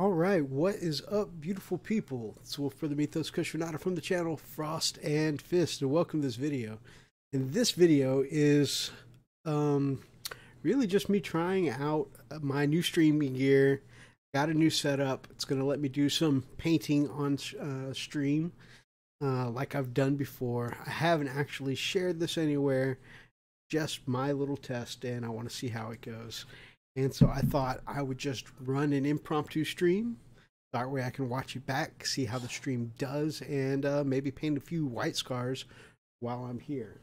Alright, what is up, beautiful people? It's Wolf for the Mythos Cushionata from the channel Frost and Fist, and welcome to this video. And this video is really just me trying out my new streaming gear. Got a new setup. It's going to let me do some painting on stream like I've done before. I haven't actually shared this anywhere, just my little test, and I want to see how it goes. And so I thought I would just run an impromptu stream. That way I can watch it back, see how the stream does, and maybe paint a few white scars while I'm here.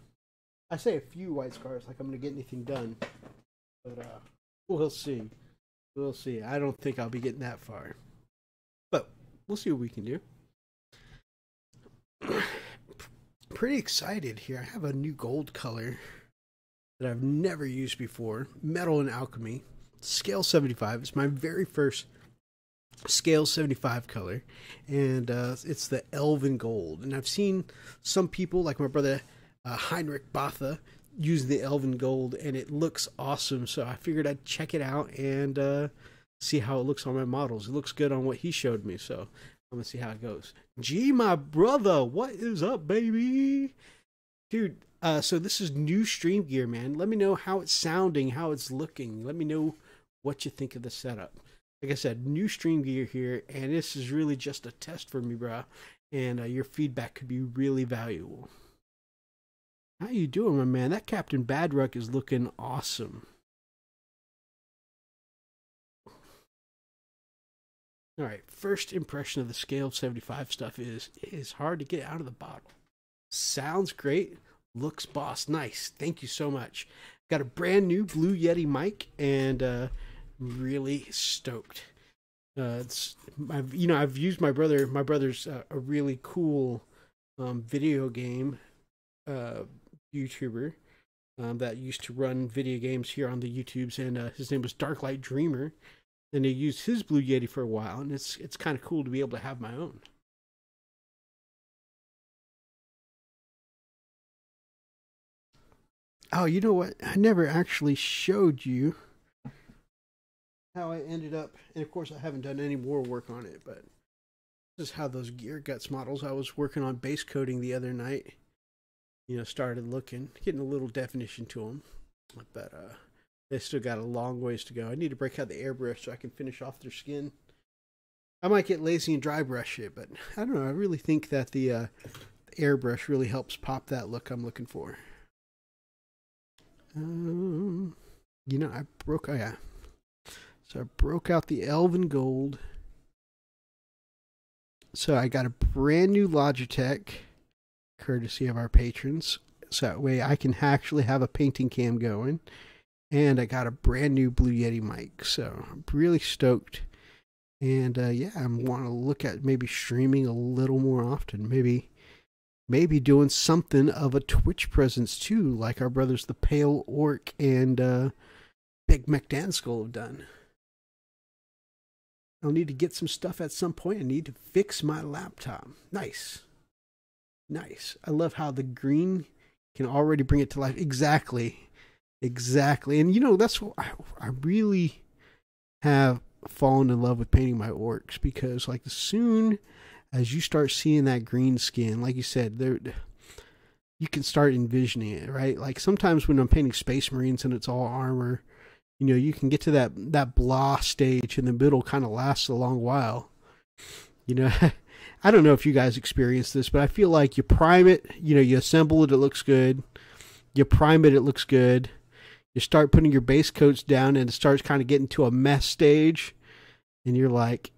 I say a few white scars like I'm going to get anything done. But we'll see. We'll see. I don't think I'll be getting that far. But we'll see what we can do. Pretty excited here. I have a new gold color that I've never used before. Metal and Alchemy. Scale 75. It's my very first scale 75 color, and it's the Elven Gold. And I've seen some people, like my brother Heinrich Botha, use the Elven Gold, and it looks awesome. So I figured I'd check it out and see how it looks on my models. It looks good on what he showed me, so I'm gonna see how it goes. Gee, my brother, what is up, baby? Dude, so this is new stream gear, man. Let me know how it's sounding, how it's looking. Let me know what you think of the setup. Like I said, new stream gear here, and this is really just a test for me, bro. And your feedback could be really valuable. How you doing, my man? That Captain Badruck is looking awesome. All right, first impression of the scale 75 stuff is hard to get out of the bottle. Sounds great. Looks boss. Nice. Thank you so much. Got a brand new Blue Yeti mic, and really stoked. I've used my brother's a really cool video game YouTuber that used to run video games here on the YouTubes, and his name was Darklight Dreamer, and he used his Blue Yeti for a while, and it's kind of cool to be able to have my own. Oh, you know what? I never actually showed you how I ended up, and of course I haven't done any more work on it, but this is how those Gear Guts models I was working on base coating the other night, started looking, getting a little definition to them, but they still got a long ways to go. I need to break out the airbrush so I can finish off their skin. I might get lazy and dry brush it, but I don't know. I really think that the airbrush really helps pop that look I'm looking for. I broke, oh yeah. So I broke out the Elven Gold. So I got a brand new Logitech, courtesy of our patrons. So that way I can actually have a painting cam going. And I got a brand new Blue Yeti mic. So I'm really stoked. And yeah, I want to look at maybe streaming a little more often. Maybe doing something of a Twitch presence too, like our brothers the Pale Orc and Big McDanskull have done. I'll need to get some stuff at some point. I need to fix my laptop. Nice. Nice. I love how the green can already bring it to life. Exactly. Exactly. And that's what I really have fallen in love with painting my orcs, because like as soon as you start seeing that green skin, like you said, you can start envisioning it, right? Like sometimes when I'm painting Space Marines and it's all armor, you can get to that blah stage, and the middle kind of lasts a long while. I don't know if you guys experience this, but I feel like you prime it, you assemble it, it looks good. You prime it, it looks good. You start putting your base coats down, and it starts kind of getting to a mess stage, and you're like,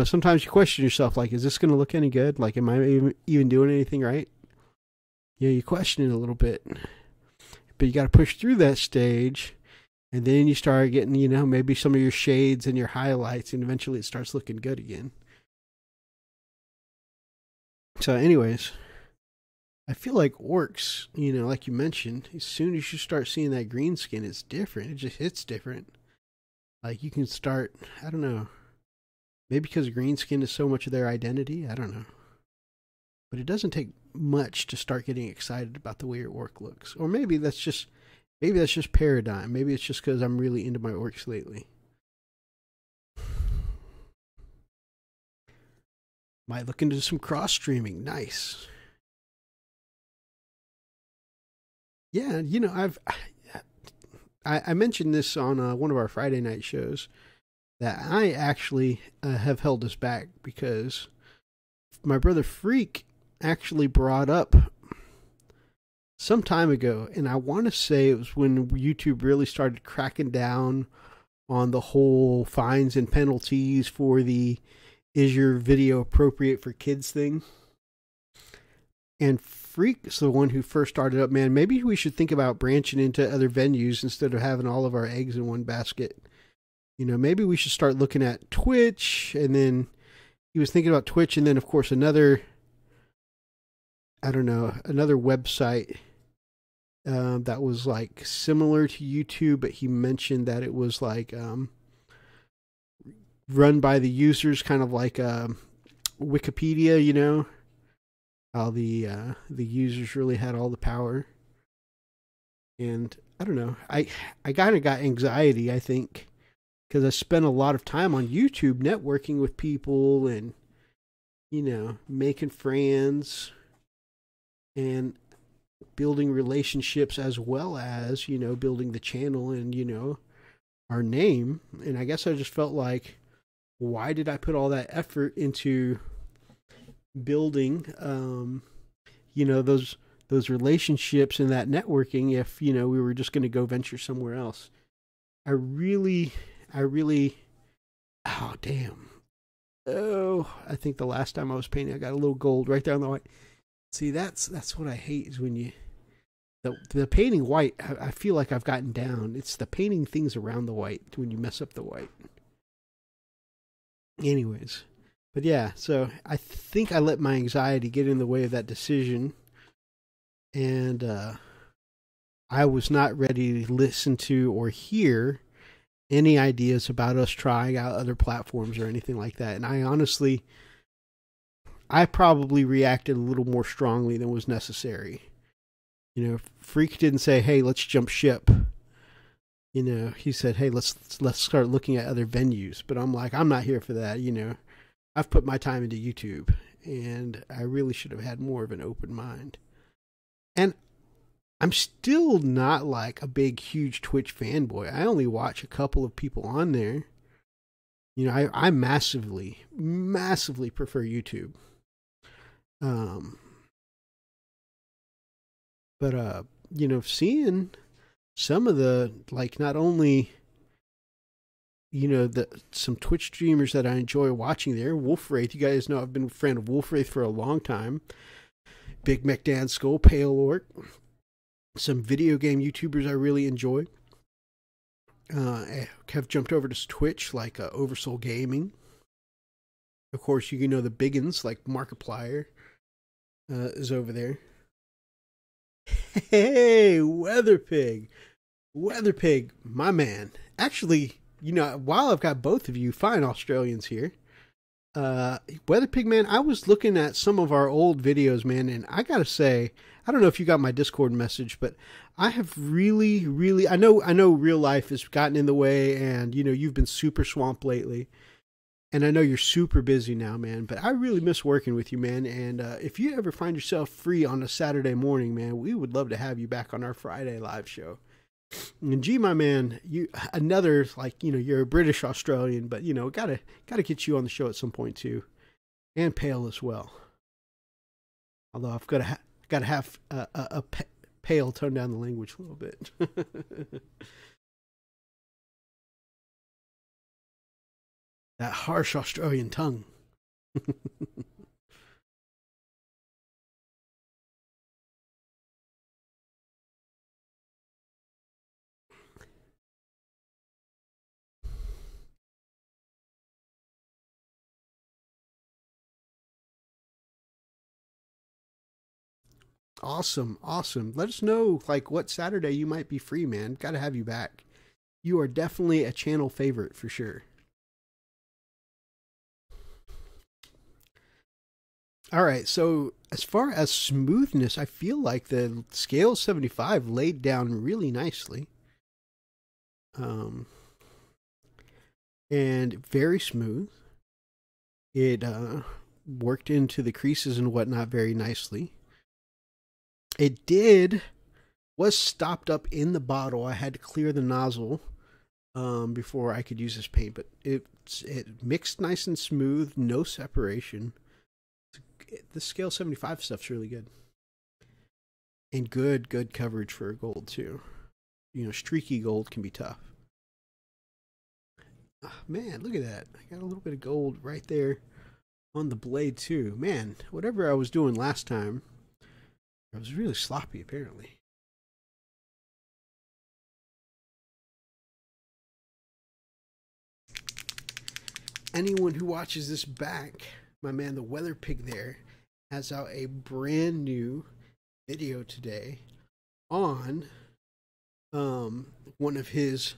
sometimes you question yourself, like, is this going to look any good? Like, am I even doing anything right? You question it a little bit. But you got to push through that stage, and then you start getting, maybe some of your shades and your highlights, and eventually it starts looking good again. So anyways, I feel like orcs, like you mentioned, as soon as you start seeing that green skin, it's different. It just hits different. Like you can start, I don't know, maybe because green skin is so much of their identity, I don't know. But it doesn't take much to start getting excited about the way your orc looks. Or maybe that's just paradigm. Maybe it's just because I'm really into my orcs lately. Might look into some cross streaming. Nice. Yeah, you know, I mentioned this on one of our Friday night shows that I actually have held this back because my brother Freak actually brought up some time ago, and I want to say it was when YouTube really started cracking down on the whole fines and penalties for the "is your video appropriate for kids" thing. And Freak's the one who first started up, man, maybe we should think about branching into other venues instead of having all of our eggs in one basket. You know, maybe we should start looking at Twitch, and then he was thinking about Twitch, and then of course another website that was like similar to YouTube, but he mentioned that it was like run by the users, kind of like Wikipedia, you know, how the users really had all the power. And I don't know, I kind of got anxiety, I think, because I spent a lot of time on YouTube networking with people and, you know, making friends and building relationships, as well as, you know, building the channel and, you know, our name. And I guess I just felt like, why did I put all that effort into building, you know, those relationships and that networking if, you know, we were just going to go venture somewhere else? I really, oh, damn. Oh, I think the last time I was painting, I got a little gold right there on the white. See, that's what I hate, is when you, the painting white, I feel like I've gotten down. It's the painting things around the white when you mess up the white. Anyways, but yeah, so I think I let my anxiety get in the way of that decision, and I was not ready to listen to or hear any ideas about us trying out other platforms or anything like that. And I probably reacted a little more strongly than was necessary. You know, Freak didn't say, "Hey, let's jump ship." You know, he said, "Hey, let's start looking at other venues." But I'm like, I'm not here for that. You know, I've put my time into YouTube, and I really should have had more of an open mind. And I'm still not like a big, huge Twitch fanboy. I only watch a couple of people on there. You know, I massively prefer YouTube. But you know, seeing some of the, like, not only, you know, some Twitch streamers that I enjoy watching there, Wolfwraith. You guys know I've been a fan of Wolfwraith for a long time. Big McDan Skull, Pale Orc. Some video game YouTubers I really enjoy. Have jumped over to Twitch, like Oversoul Gaming. Of course, you know the biggins like Markiplier is over there. Hey, Weatherpig, my man. Actually, you know, while I've got both of you fine Australians here, Weatherpig, man, I was looking at some of our old videos, man, and I gotta say, I don't know if you got my Discord message, but I have really, I know real life has gotten in the way, and, you know, you've been super swamped lately, and I know you're super busy now, man, but I really miss working with you, man. And if you ever find yourself free on a Saturday morning, man, we would love to have you back on our Friday live show. And G, my man, you another, like, you know, you're a British Australian, but, you know, gotta get you on the show at some point too, and Pale as well. Although I've gotta have a Pale tone down the language a little bit. That harsh Australian tongue. Awesome. Let us know, like, what Saturday you might be free, man. Gotta have you back. You are definitely a channel favorite for sure. All right, so as far as smoothness, I feel like the scale 75 laid down really nicely. And very smooth. It worked into the creases and whatnot very nicely. It was stopped up in the bottle. I had to clear the nozzle before I could use this paint, but it mixed nice and smooth, no separation. The scale 75 stuff's really good. And good coverage for a gold too. You know, streaky gold can be tough. Oh, man, look at that. I got a little bit of gold right there on the blade too. Man, whatever I was doing last time, I was really sloppy apparently. Anyone who watches this back, my man the Weather Pig there has out a brand new video today on one of his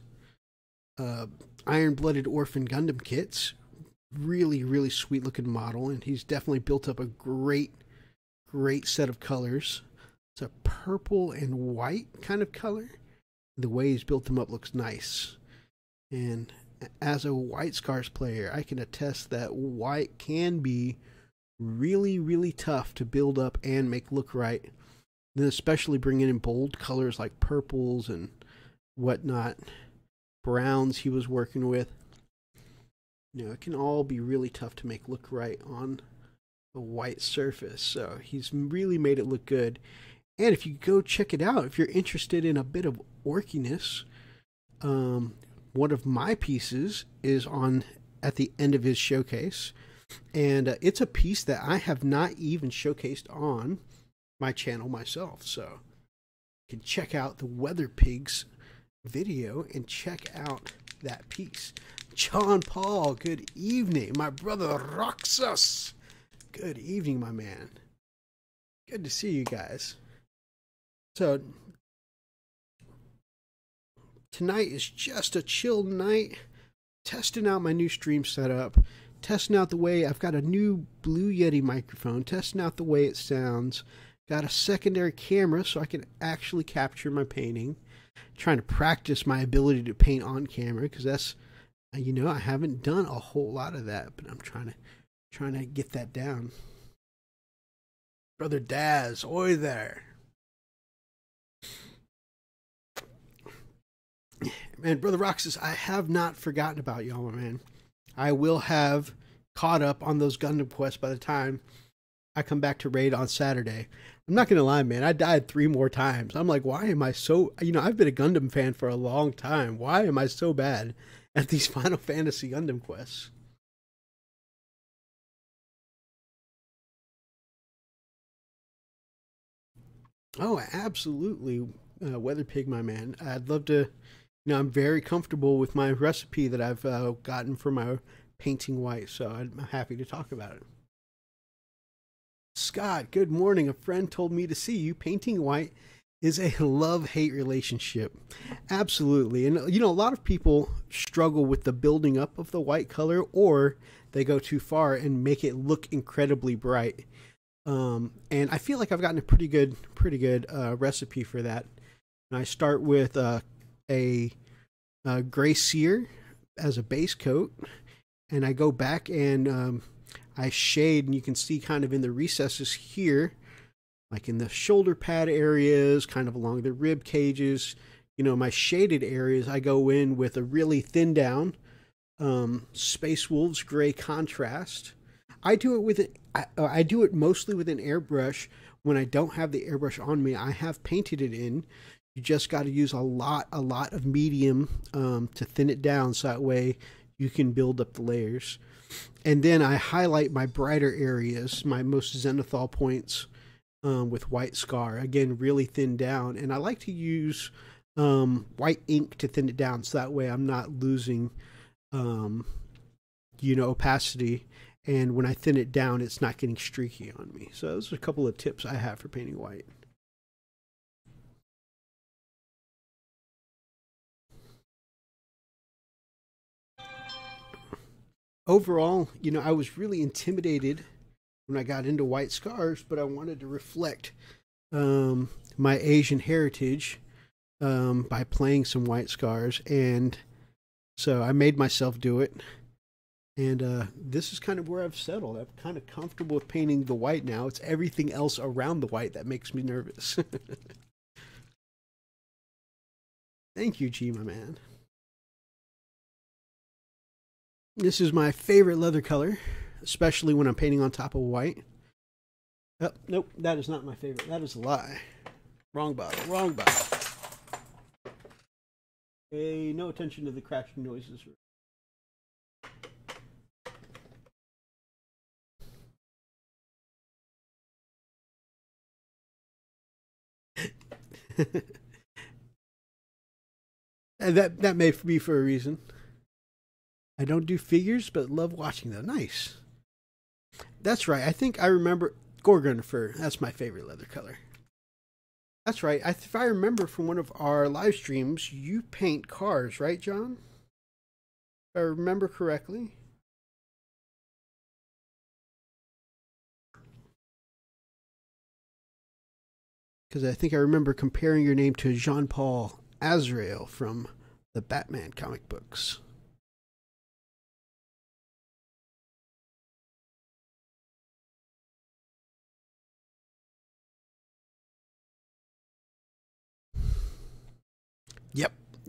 Iron-Blooded Orphan Gundam kits. Really sweet looking model, and he's definitely built up a great set of colors. It's a purple and white kind of color. The way he's built them up looks nice. And as a White Scars player, I can attest that white can be really tough to build up and make look right. And then especially bringing in bold colors like purples and whatnot, browns he was working with. You know, it can all be really tough to make look right on a white surface. So he's really made it look good. And if you go check it out, if you're interested in a bit of orkiness, one of my pieces is on at the end of his showcase. And it's a piece that I have not even showcased on my channel myself. So you can check out the Weather Pigs video and check out that piece. John Paul, good evening. My brother Roxas, good evening, my man. Good to see you guys. So tonight is just a chill night, testing out my new stream setup, testing out the way I've got a new Blue Yeti microphone, testing out the way it sounds, got a secondary camera so I can actually capture my painting, trying to practice my ability to paint on camera, because that's, you know, I haven't done a whole lot of that, but I'm trying to get that down. Brother Daz, oi there. Man, Brother Roxas, I have not forgotten about y'all, man. I will have caught up on those Gundam quests by the time I come back to raid on Saturday. I'm not going to lie, man. I died 3 more times. I'm like, why am I so... You know, I've been a Gundam fan for a long time. Why am I so bad at these Final Fantasy Gundam quests? Oh, absolutely, Weather Pig, my man. I'd love to... You know, I'm very comfortable with my recipe that I've gotten for my painting white, so I'm happy to talk about it. Scott, good morning. A friend told me to see you. Painting white is a love-hate relationship. Absolutely. And, you know, a lot of people struggle with the building up of the white color, or they go too far and make it look incredibly bright. And I feel like I've gotten a pretty good recipe for that. And I start with a gray sear as a base coat, and I go back and I shade, and you can see kind of in the recesses here, like in the shoulder pad areas, kind of along the rib cages, you know, my shaded areas, I go in with a really thin down Space Wolves gray contrast. I do it mostly with an airbrush. When I don't have the airbrush on me, I have painted it in. You just got to use a lot of medium to thin it down, so that way you can build up the layers. And then I highlight my brighter areas, my most zenithal points, with white scar. Again, really thin down. And I like to use white ink to thin it down, so that way I'm not losing, you know, opacity. And when I thin it down, it's not getting streaky on me. So those are a couple of tips I have for painting white. Overall, you know, I was really intimidated when I got into White Scars, but I wanted to reflect my Asian heritage by playing some White Scars, and so I made myself do it. And this is kind of where I've settled. I'm kind of comfortable with painting the white now. It's everything else around the white that makes me nervous. Thank you, G, my man. This is my favorite leather color, especially when I'm painting on top of white. Oh, nope, that is not my favorite. That is a lie. Wrong bottle, wrong bottle. Pay no attention to the crashing noises. And that may be for a reason. I don't do figures, but love watching them. Nice. That's right. I think I remember Gorgon fur. That's my favorite leather color. That's right. If I remember from one of our live streams, you paint cars, right, John? If I remember correctly. Because I think I remember comparing your name to Jean-Paul Azrael from the Batman comic books.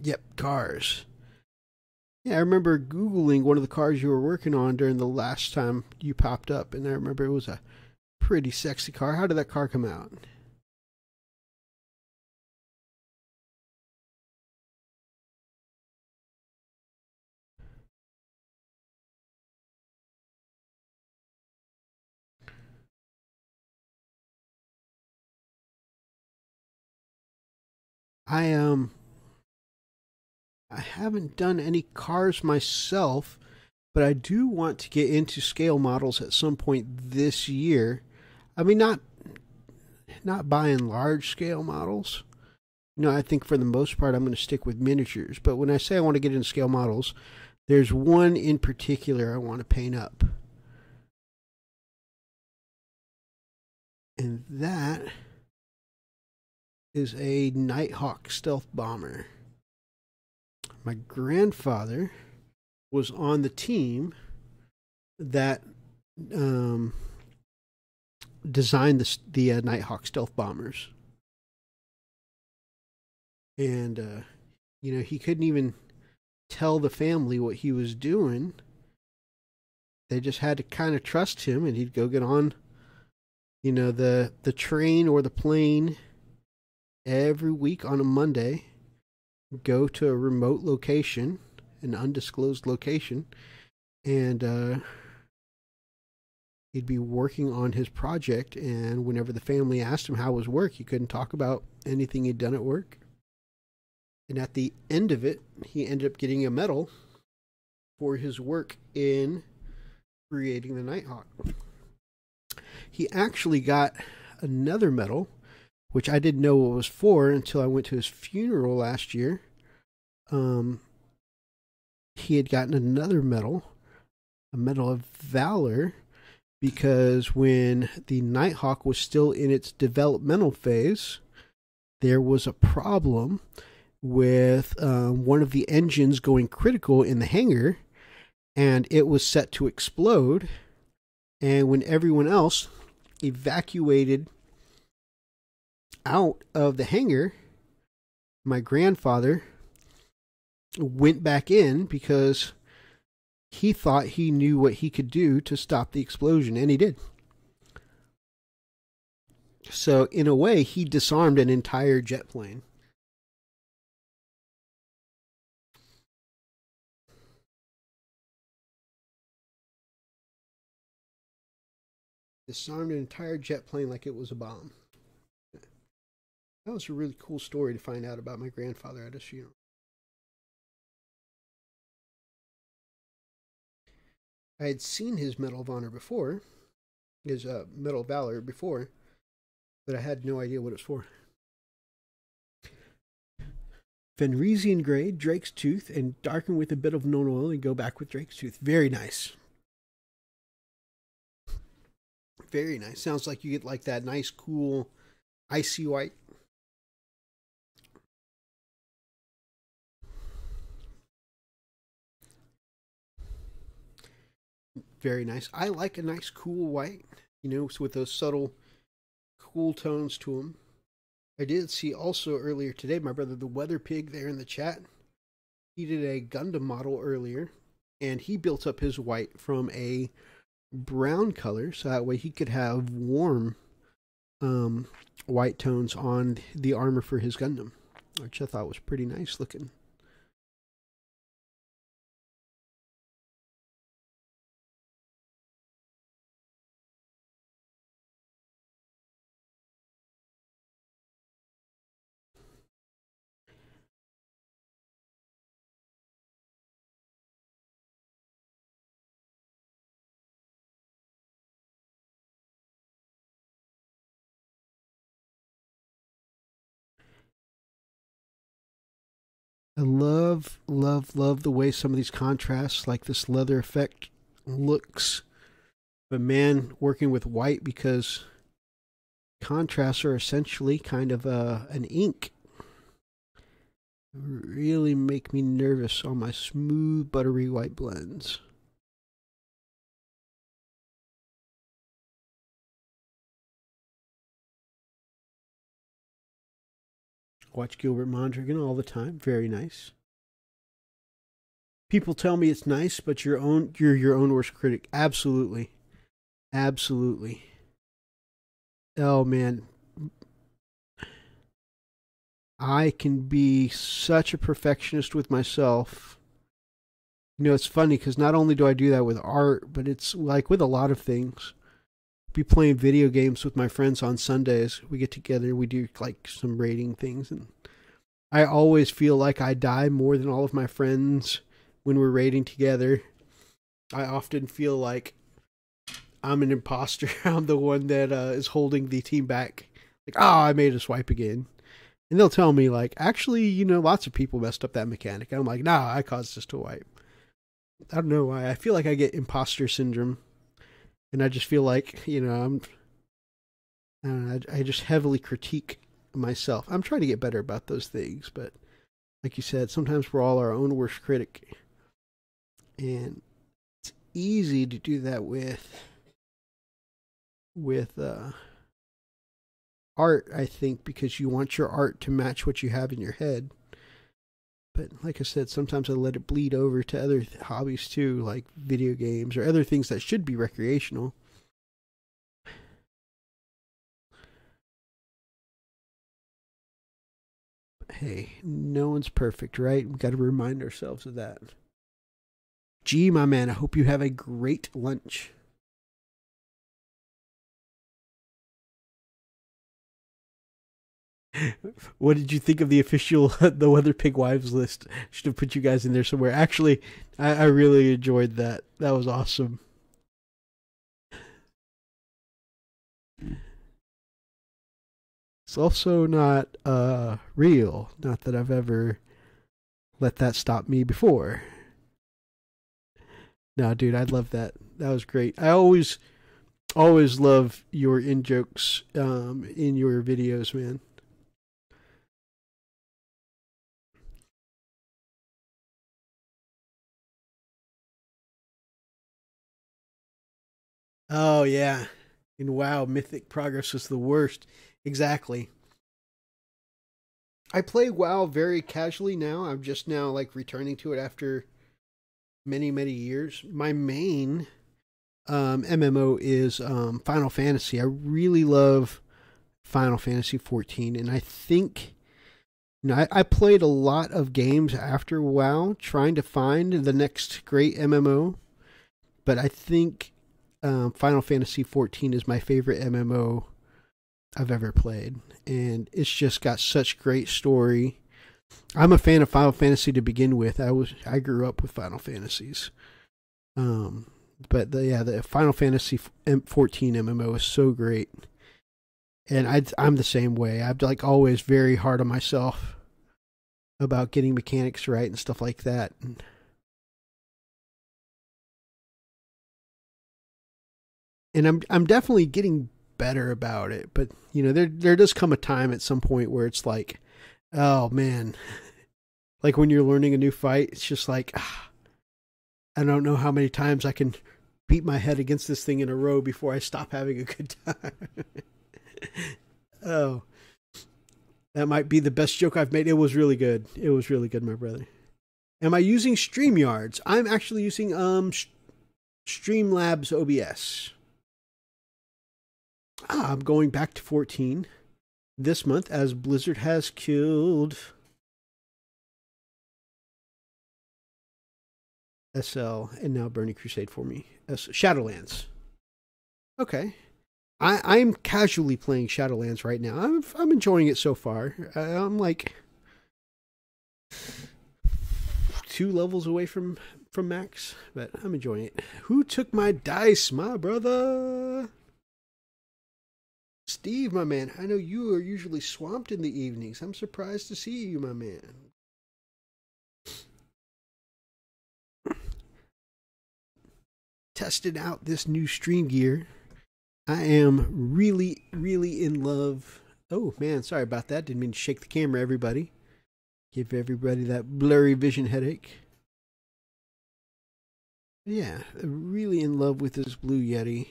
Yep, cars. Yeah, I remember Googling one of the cars you were working on during the last time you popped up, and I remember it was a pretty sexy car. How did that car come out? I haven't done any cars myself, but I do want to get into scale models at some point this year. I mean, not buying large scale models. I think for the most part I'm going to stick with miniatures. But when I say I want to get into scale models, there's one in particular I want to paint up. And that is a Nighthawk stealth bomber. My grandfather was on the team that designed the Nighthawk stealth bombers. And, he couldn't even tell the family what he was doing. They just had to kind of trust him, and he'd go get on, the train or the plane every week on a Monday, go to a remote location, an undisclosed location, and he'd be working on his project. And whenever the family asked him how was work, he couldn't talk about anything he'd done at work. And at the end of it, he ended up getting a medal for his work in creating the Nighthawk. He actually got another medal, which I didn't know what it was for until I went to his funeral last year. He had gotten another medal, a Medal of Valor, because when the Nighthawk was still in its developmental phase, there was a problem with one of the engines going critical in the hangar, and it was set to explode. And when everyone else evacuated out of the hangar, my grandfather went back in because he thought he knew what he could do to stop the explosion, and he did. So in a way, he disarmed an entire jet plane. Disarmed an entire jet plane like it was a bomb. That was a really cool story to find out about my grandfather at his funeral. I had seen his Medal of Honor before, his Medal of Valor before, but I had no idea what it was for. Fenrisian Gray, Drake's Tooth, and darken with a bit of known oil and go back with Drake's Tooth. Very nice. Very nice. Sounds like you get like that nice, cool, icy white. very nice. I like a nice cool white, you know, with those subtle cool tones to them. I did see also earlier today, my brother, the Weather Pig there in the chat, he did a Gundam model earlier, and he built up his white from a brown color, so that way he could have warm white tones on the armor for his Gundam, which I thought was pretty nice looking. I love, love, love the way some of these contrasts, like this leather effect, looks. But man, working with white, because contrasts are essentially kind of an ink, really make me nervous on my smooth, buttery white blends. Watch Gilbert Mondragon all the time. Very nice. People tell me it's nice, but you're your own worst critic. Absolutely. Absolutely. Oh man. I can be such a perfectionist with myself. You know, it's funny because not only do I do that with art, but it's like with a lot of things. Be playing video games with my friends on Sundays. We get together, we do like some rating things, and I always feel like I die more than all of my friends when we're raiding together. I often feel like I'm an imposter. I'm the one that is holding the team back. Like, oh, I made a swipe again. And they'll tell me, like, actually, you know, lots of people messed up that mechanic. And I'm like, nah, I caused this to wipe. I don't know why. I feel like I get imposter syndrome. And I just feel like, you know, I just heavily critique myself. I'm trying to get better about those things, but like you said, sometimes we're all our own worst critic. And it's easy to do that with art, I think, because you want your art to match what you have in your head. But like I said, sometimes I let it bleed over to other hobbies too, like video games or other things that should be recreational. Hey, no one's perfect, right? We've got to remind ourselves of that. Gee, my man, I hope you have a great lunch. What did you think of the official The Weather Pig Wives list? Should have put you guys in there somewhere. Actually, I really enjoyed that. That was awesome. It's also not real. Not that I've ever let that stop me before. No, dude, I love that. That was great. I always love your in jokes in your videos, man. Oh yeah. And wow, Mythic Progress was the worst. Exactly. I play WoW very casually now. I'm just now like returning to it after many, many years. My main MMO is Final Fantasy. I really love Final Fantasy 14, and I think, you know, I played a lot of games after WoW trying to find the next great MMO, but I think Final Fantasy 14 is my favorite MMO I've ever played, and it's just got such great story. I'm a fan of Final Fantasy to begin with. I grew up with Final Fantasies, but the Final Fantasy 14 MMO is so great, and I'm the same way. I'm like always very hard on myself about getting mechanics right and stuff like that. And I'm definitely getting better about it, but you know, there does come a time at some point where it's like, oh man, like when you're learning a new fight, it's just like, I don't know how many times I can beat my head against this thing in a row before I stop having a good time. Oh, that might be the best joke I've made. It was really good. It was really good, my brother. Am I using StreamYards? I'm actually using Streamlabs OBS. I'm going back to 14 this month as Blizzard has killed SL and now Burning Crusade for me. Shadowlands. Okay. I'm casually playing Shadowlands right now. I'm enjoying it so far. I'm like 2 levels away from max, but I'm enjoying it. Who took my dice? My brother. Steve, my man. I know you are usually swamped in the evenings. I'm surprised to see you, my man. Tested out this new stream gear. I am really, really in love. Oh, man, sorry about that. Didn't mean to shake the camera, everybody. Give everybody that blurry vision headache. Yeah, really in love with this Blue Yeti.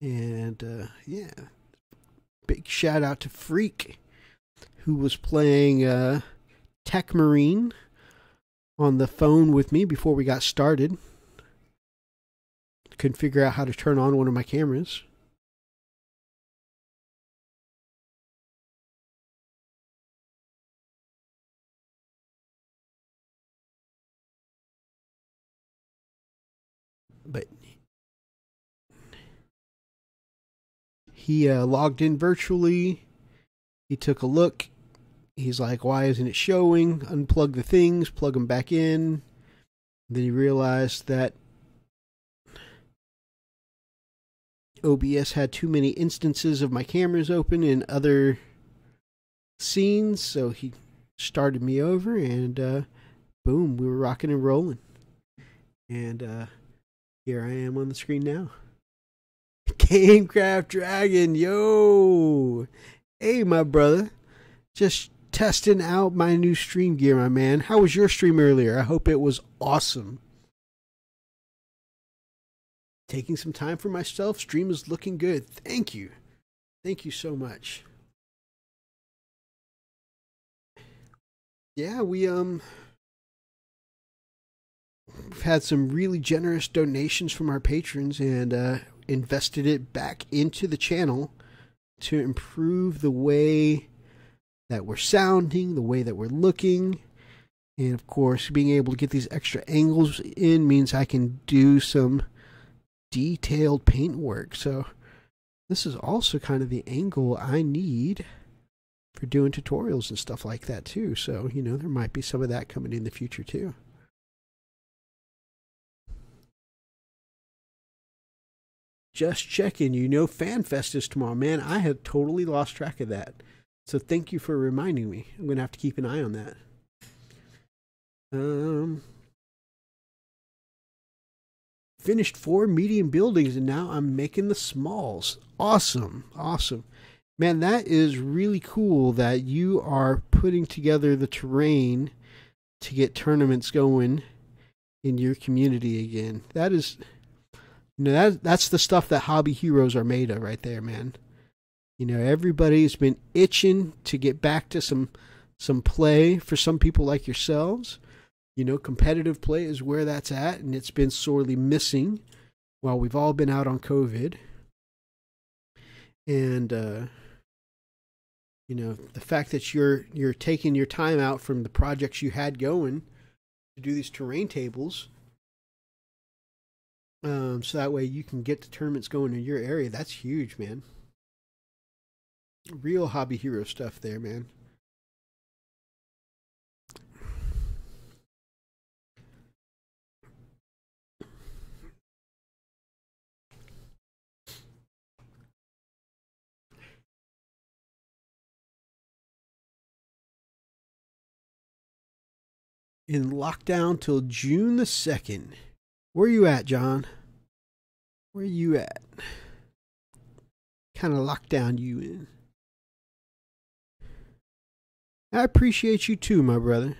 And, yeah. Big shout out to Freak, who was playing Tech Marine on the phone with me before we got started. Couldn't figure out how to turn on one of my cameras. But he logged in virtually. He took a look. He's like, why isn't it showing? Unplug the things, plug them back in. Then he realized that OBS had too many instances of my cameras open in other scenes, so he started me over, and boom, we were rocking and rolling. And here I am on the screen now. Gamecraft Dragon, yo! Hey, my brother. Just testing out my new stream gear, my man. How was your stream earlier? I hope it was awesome. Taking some time for myself. Stream is looking good. Thank you. Thank you so much. Yeah, we've had some really generous donations from our patrons and invested it back into the channel to improve the way that we're sounding, the way that we're looking. And of course, being able to get these extra angles in means I can do some detailed paint work. So this is also kind of the angle I need for doing tutorials and stuff like that too. So, you know, there might be some of that coming in the future too. Just checking, you know, FanFest is tomorrow. Man, I had totally lost track of that. So thank you for reminding me. I'm going to have to keep an eye on that. Finished 4 medium buildings and now I'm making the smalls. Awesome. Awesome. Man, that is really cool that you are putting together the terrain to get tournaments going in your community again. That is, you know, that's the stuff that hobby heroes are made of right there, man. You know, everybody's been itching to get back to some play for some people like yourselves. You know, competitive play is where that's at, and it's been sorely missing while we've all been out on COVID. And, you know, the fact that you're taking your time out from the projects you had going to do these terrain tables, so that way you can get the tournaments going in your area, that's huge, man. Real hobby hero stuff there, man. In lockdown till June the 2nd. Where you at, John? Where you at? Kind of lockdown you in? I appreciate you too, my brother.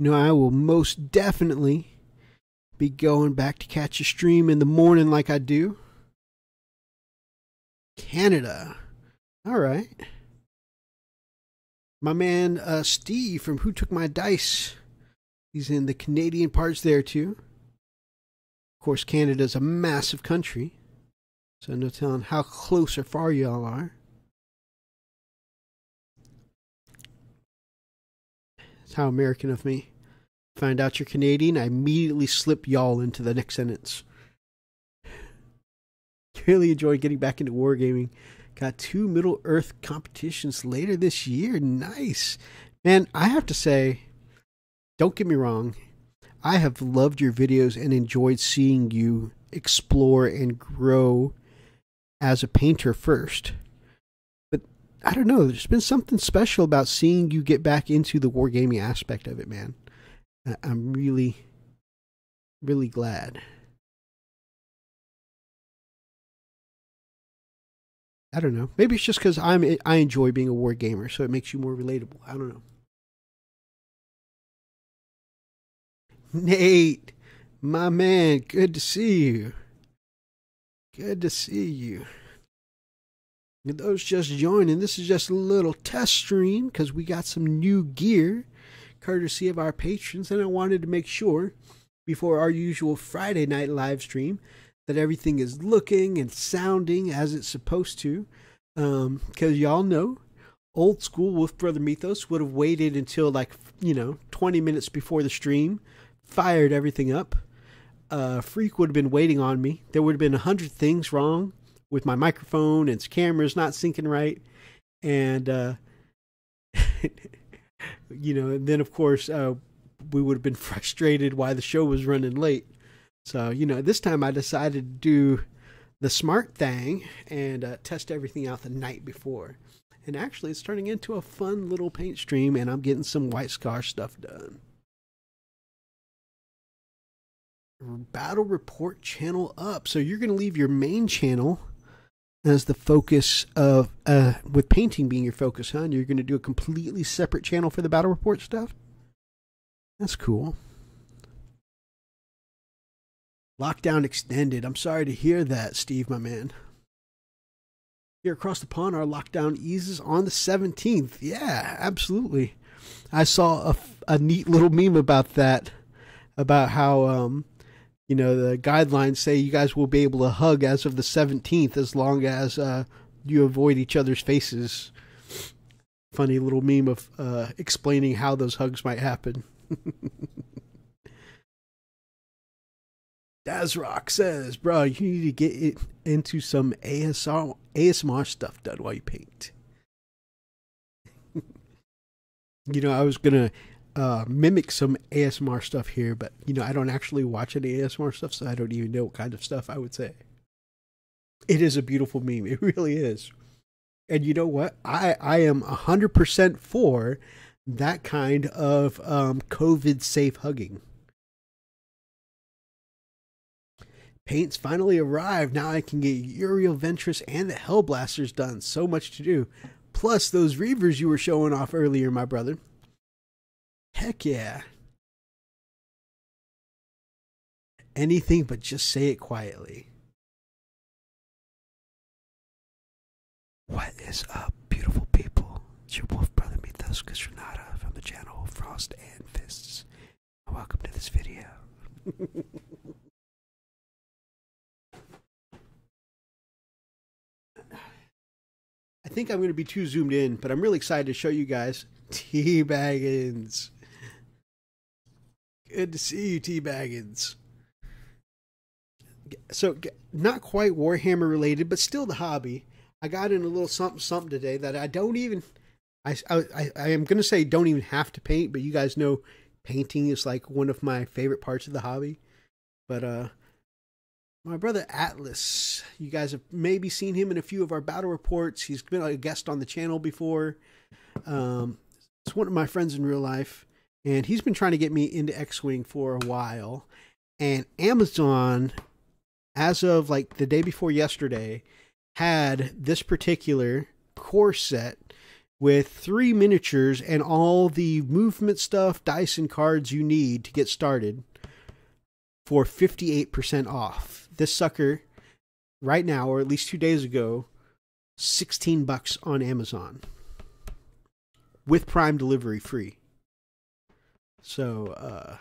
I will most definitely be going back to catch a stream in the morning like I do. Canada. All right. My man Steve from Who Took My Dice. He's in the Canadian parts there too. Of course, Canada's a massive country, so no telling how close or far y'all are. It's how American of me. Find out you're Canadian, I immediately slip y'all into the next sentence. Really enjoyed getting back into wargaming. Got 2 Middle Earth competitions later this year. Nice. Man, I have to say, don't get me wrong, I have loved your videos and enjoyed seeing you explore and grow as a painter first. But I don't know, there's been something special about seeing you get back into the wargaming aspect of it, man. I'm really, really glad. I don't know. Maybe it's just because I enjoy being a war gamer, so it makes you more relatable. I don't know. Nate, my man, good to see you. Good to see you. And those just joining, this is just a little test stream because we got some new gear, courtesy of our patrons, and I wanted to make sure before our usual Friday night live stream that everything is looking and sounding as it's supposed to. Because y'all know, old school Wolf Brother Mythos would have waited until 20 minutes before the stream, fired everything up. Freak would have been waiting on me. There would have been 100 things wrong with my microphone and its cameras not syncing right. And, and then of course, we would have been frustrated why the show was running late. So, this time I decided to do the smart thing and test everything out the night before. And actually, it's turning into a fun little paint stream, and I'm getting some White Scar stuff done. Battle report channel up. So you're going to leave your main channel as the focus of, with painting being your focus, huh? And you're going to do a completely separate channel for the battle report stuff? That's cool. Lockdown extended. I'm sorry to hear that, Steve, my man. Here across the pond, our lockdown eases on the 17th. Yeah, absolutely. I saw a neat little meme about that, about how, the guidelines say you guys will be able to hug as of the 17th as long as you avoid each other's faces. Funny little meme of explaining how those hugs might happen. Dazrock says, bro, you need to get into some ASMR stuff done while you paint. I was going to mimic some ASMR stuff here, but, I don't actually watch any ASMR stuff, so I don't even know what kind of stuff I would say. It is a beautiful meme. It really is. And you know what? I am 100% for that kind of COVID-safe hugging. Paint's finally arrived. Now I can get Uriel Ventress and the Hellblasters done. So much to do. Plus those Reavers you were showing off earlier, my brother. Heck yeah. Anything but just say it quietly. What is up, beautiful people? It's your Wolf Brother Mythos Kastranada from the channel Frost and Fists. Welcome to this video. I think I'm going to be too zoomed in, but I'm really excited to show you guys T-Baggins. Good to see you, T-Baggins. So, not quite Warhammer related, but still the hobby. I got in a little something today that I don't even, I am going to say don't even have to paint, but you guys know painting is like one of my favorite parts of the hobby. But, my brother Atlas, you guys have maybe seen him in a few of our battle reports. He's been a guest on the channel before. It's one of my friends in real life, and he's been trying to get me into X-Wing for a while. And Amazon, as of like the day before yesterday, had this particular core set, with 3 miniatures and all the movement stuff, dice, and cards you need to get started for 58% off. This sucker right now, or at least 2 days ago, $16 on Amazon with Prime delivery free. So,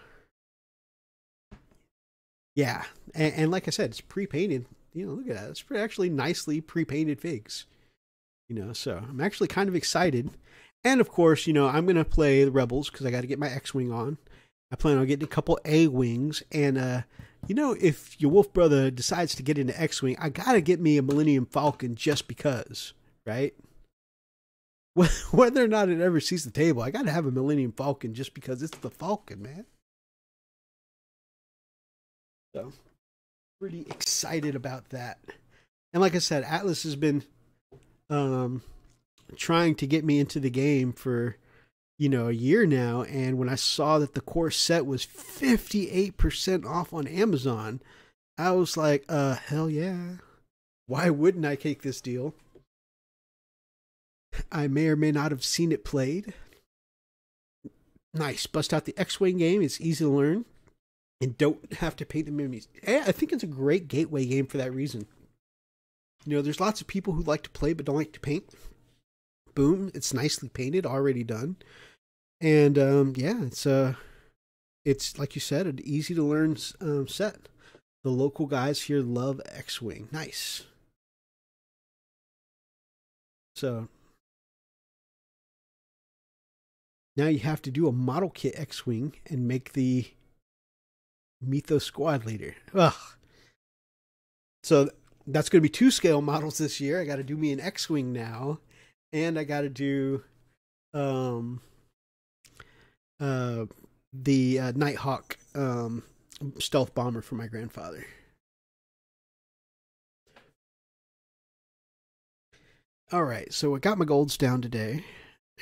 yeah. And like I said, it's pre-painted. You know, look at that. It's actually nicely pre-painted figs. You know, so I'm actually kind of excited. And of course, you know, I'm going to play the Rebels because I got to get my X-Wing on. I plan on getting a couple A-Wings. And, you know, if your Wolf Brother decides to get into X-Wing, I got to get me a Millennium Falcon just because, right? Whether or not it ever sees the table, I got to have a Millennium Falcon just because it's the Falcon, man. So, pretty excited about that. And like I said, Atlas has been trying to get me into the game for, you know, a year now. And when I saw that the core set was 58% off on Amazon, I was like, hell yeah. Why wouldn't I take this deal? I may or may not have seen it played. Nice. Bust out the X-Wing game. It's easy to learn. And don't have to paint the minis. I think it's a great gateway game for that reason. You know, there's lots of people who like to play but don't like to paint. Boom. It's nicely painted, already done. And, yeah, it's like you said, an easy to learn set. The local guys here love X-Wing. Nice. So now you have to do a model kit X-Wing and make the Mythos squad leader. Ugh. So that's going to be 2 scale models this year. I got to do me an X-Wing now. And I got to do the Nighthawk stealth bomber for my grandfather. All right, so I got my golds down today.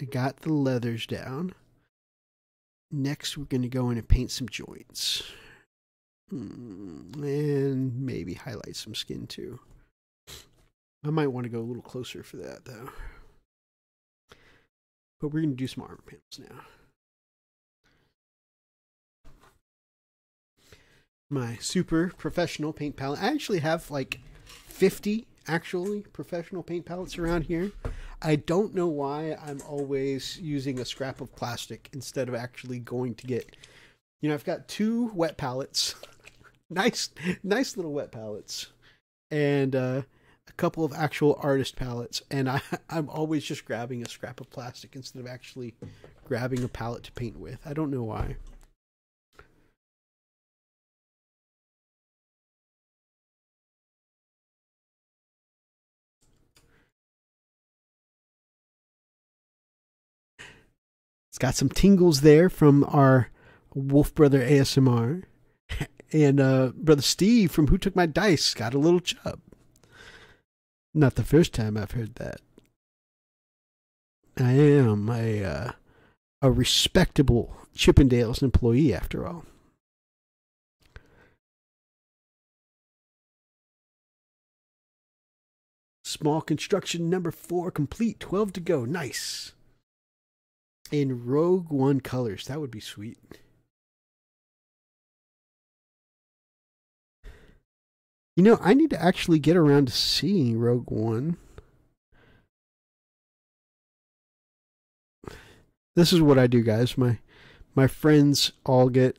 I got the leathers down. Next, we're going to go in and paint some joints. And maybe highlight some skin too. I might want to go a little closer for that though. But we're going to do some armor panels now. My super professional paint palette. I actually have like 50 actually professional paint palettes around here. I don't know why I'm always using a scrap of plastic instead of actually going to get, you know, I've got 2 wet palettes. nice little wet palettes. And a couple of actual artist palettes. And I'm always just grabbing a scrap of plastic instead of actually grabbing a palette to paint with. I don't know why. It's got some tingles there from our Wolf Brother ASMR. And Brother Steve from Who Took My Dice got a little chub. Not the first time I've heard that. I am a respectable Chippendales employee after all. Small construction number 4 complete. 12 to go. Nice. In Rogue One colors. That would be sweet. You know, I need to actually get around to seeing Rogue One. This is what I do, guys. My friends all get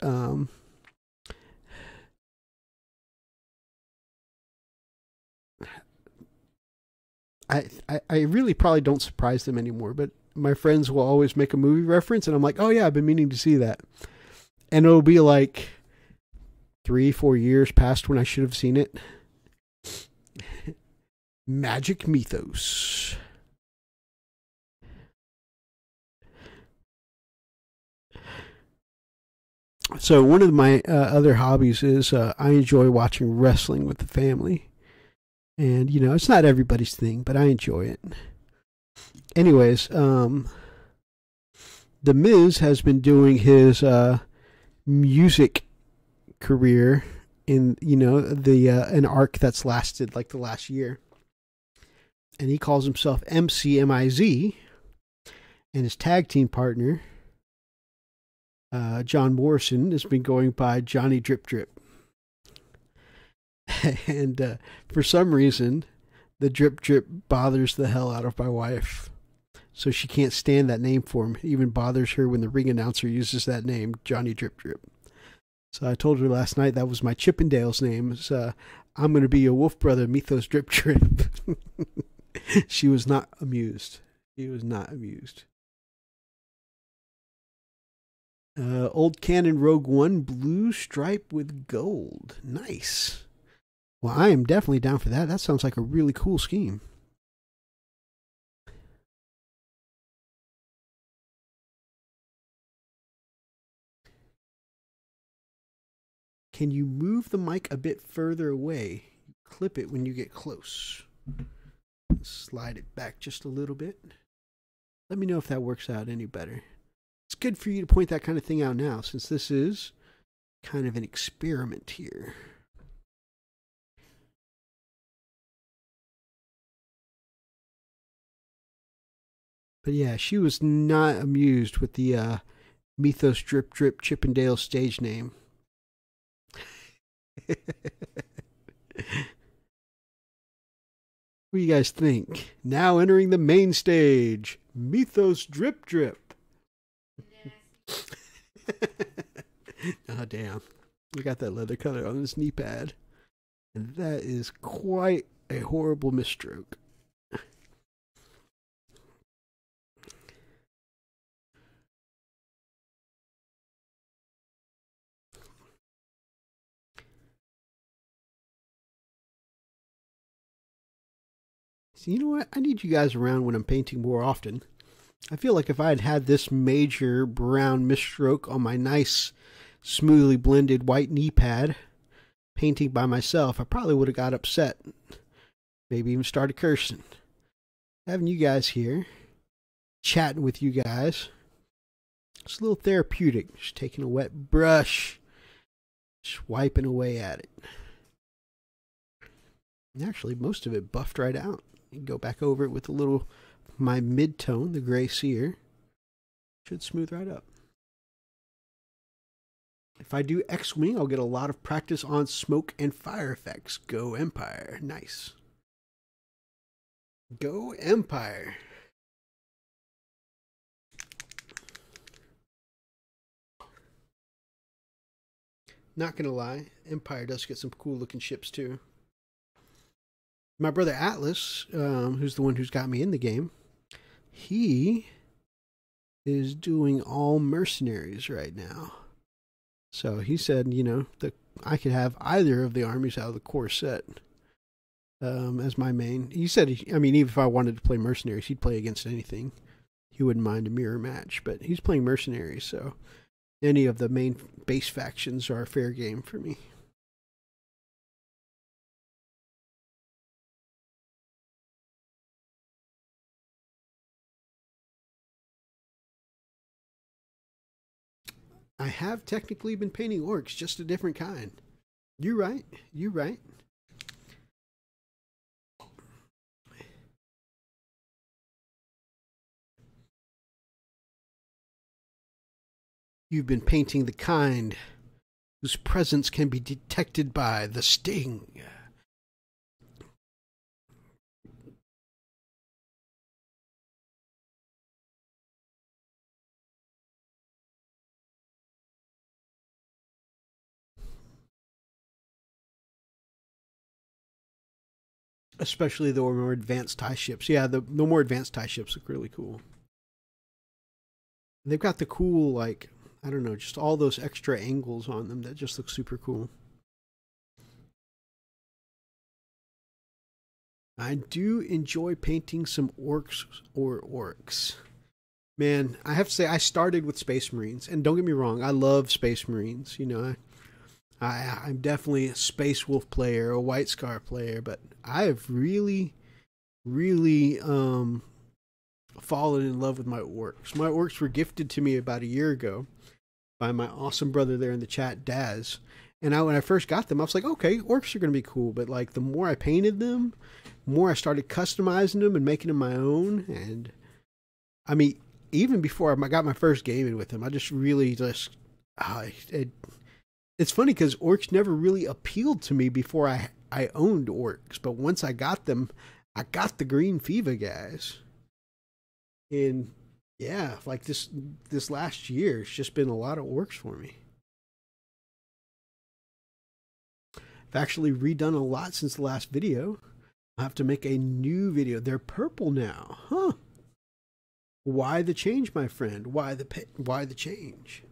I really probably don't surprise them anymore, but my friends will always make a movie reference and I'm like, oh yeah, I've been meaning to see that. And it'll be like 3-4 years past when I should have seen it. Magic Mythos. So one of my other hobbies is I enjoy watching wrestling with the family. And, you know, it's not everybody's thing, but I enjoy it. Anyways, The Miz has been doing his music career in, you know, an arc that's lasted like the last year. And he calls himself MCMIZ. And his tag team partner, John Morrison, has been going by Johnny Drip Drip. And for some reason, the Drip Drip bothers the hell out of my wife. So she can't stand that name for him. It even bothers her when the ring announcer uses that name, Johnny Drip Drip. So I told her last night that was my Chippendale's name. It's, I'm going to be your wolf brother, Mythos Drip Drip. She was not amused. She was not amused. Old Cannon Rogue One, blue stripe with gold. Nice. Well, I am definitely down for that. That sounds like a really cool scheme. Can you move the mic a bit further away? Clip it when you get close. Slide it back just a little bit. Let me know if that works out any better. It's good for you to point that kind of thing out now, since this is kind of an experiment here. But yeah, she was not amused with the Mythos Drip Drip Chippendale stage name. What do you guys think? Now entering the main stage, Mythos Drip Drip. Oh, damn. We got that leather color on his knee pad. And that is quite a horrible misstroke. So you know what? I need you guys around when I'm painting more often. I feel like if I had had this major brown misstroke on my nice, smoothly blended white knee pad, painting by myself, I probably would have got upset. Maybe even started cursing. Having you guys here, chatting with you guys, it's a little therapeutic. Just taking a wet brush, just wiping away at it. And actually, most of it buffed right out. You can go back over it with a little, my mid-tone, the gray sear. Should smooth right up. If I do X-Wing, I'll get a lot of practice on smoke and fire effects. Go Empire. Nice. Go Empire. Not gonna lie, Empire does get some cool looking ships too. My brother Atlas, who's the one who's got me in the game, he is doing all mercenaries right now. So he said, you know, that I could have either of the armies out of the core set as my main. He said, I mean, even if I wanted to play mercenaries, he'd play against anything. He wouldn't mind a mirror match, but he's playing mercenaries, so any of the main base factions are fair game for me. I have technically been painting orcs, just a different kind. You're right. You're right. You've been painting the kind whose presence can be detected by the sting. Especially the more advanced TIE ships. Yeah, the more advanced TIE ships look really cool. They've got the cool, like, I don't know, just all those extra angles on them that just look super cool. I do enjoy painting some orcs or orcs. Man, I have to say, I started with Space Marines. And don't get me wrong, I love Space Marines. You know, I'm definitely a Space Wolf player, a White Scar player, but I have really fallen in love with my orcs. My orcs were gifted to me about a year ago by my awesome brother there in the chat, Daz. And when I first got them, I was like, okay, orcs are going to be cool. But like the more I painted them, the more I started customizing them and making them my own. And I mean, even before I got my first game in with him, I just really it's funny because orcs never really appealed to me before I owned orcs, but once I got them, I got the green fever guys. And yeah, like this last year, it's just been a lot of orcs for me. I've actually redone a lot since the last video. I have to make a new video. They're purple now, huh? Why the change, my friend? Why the change?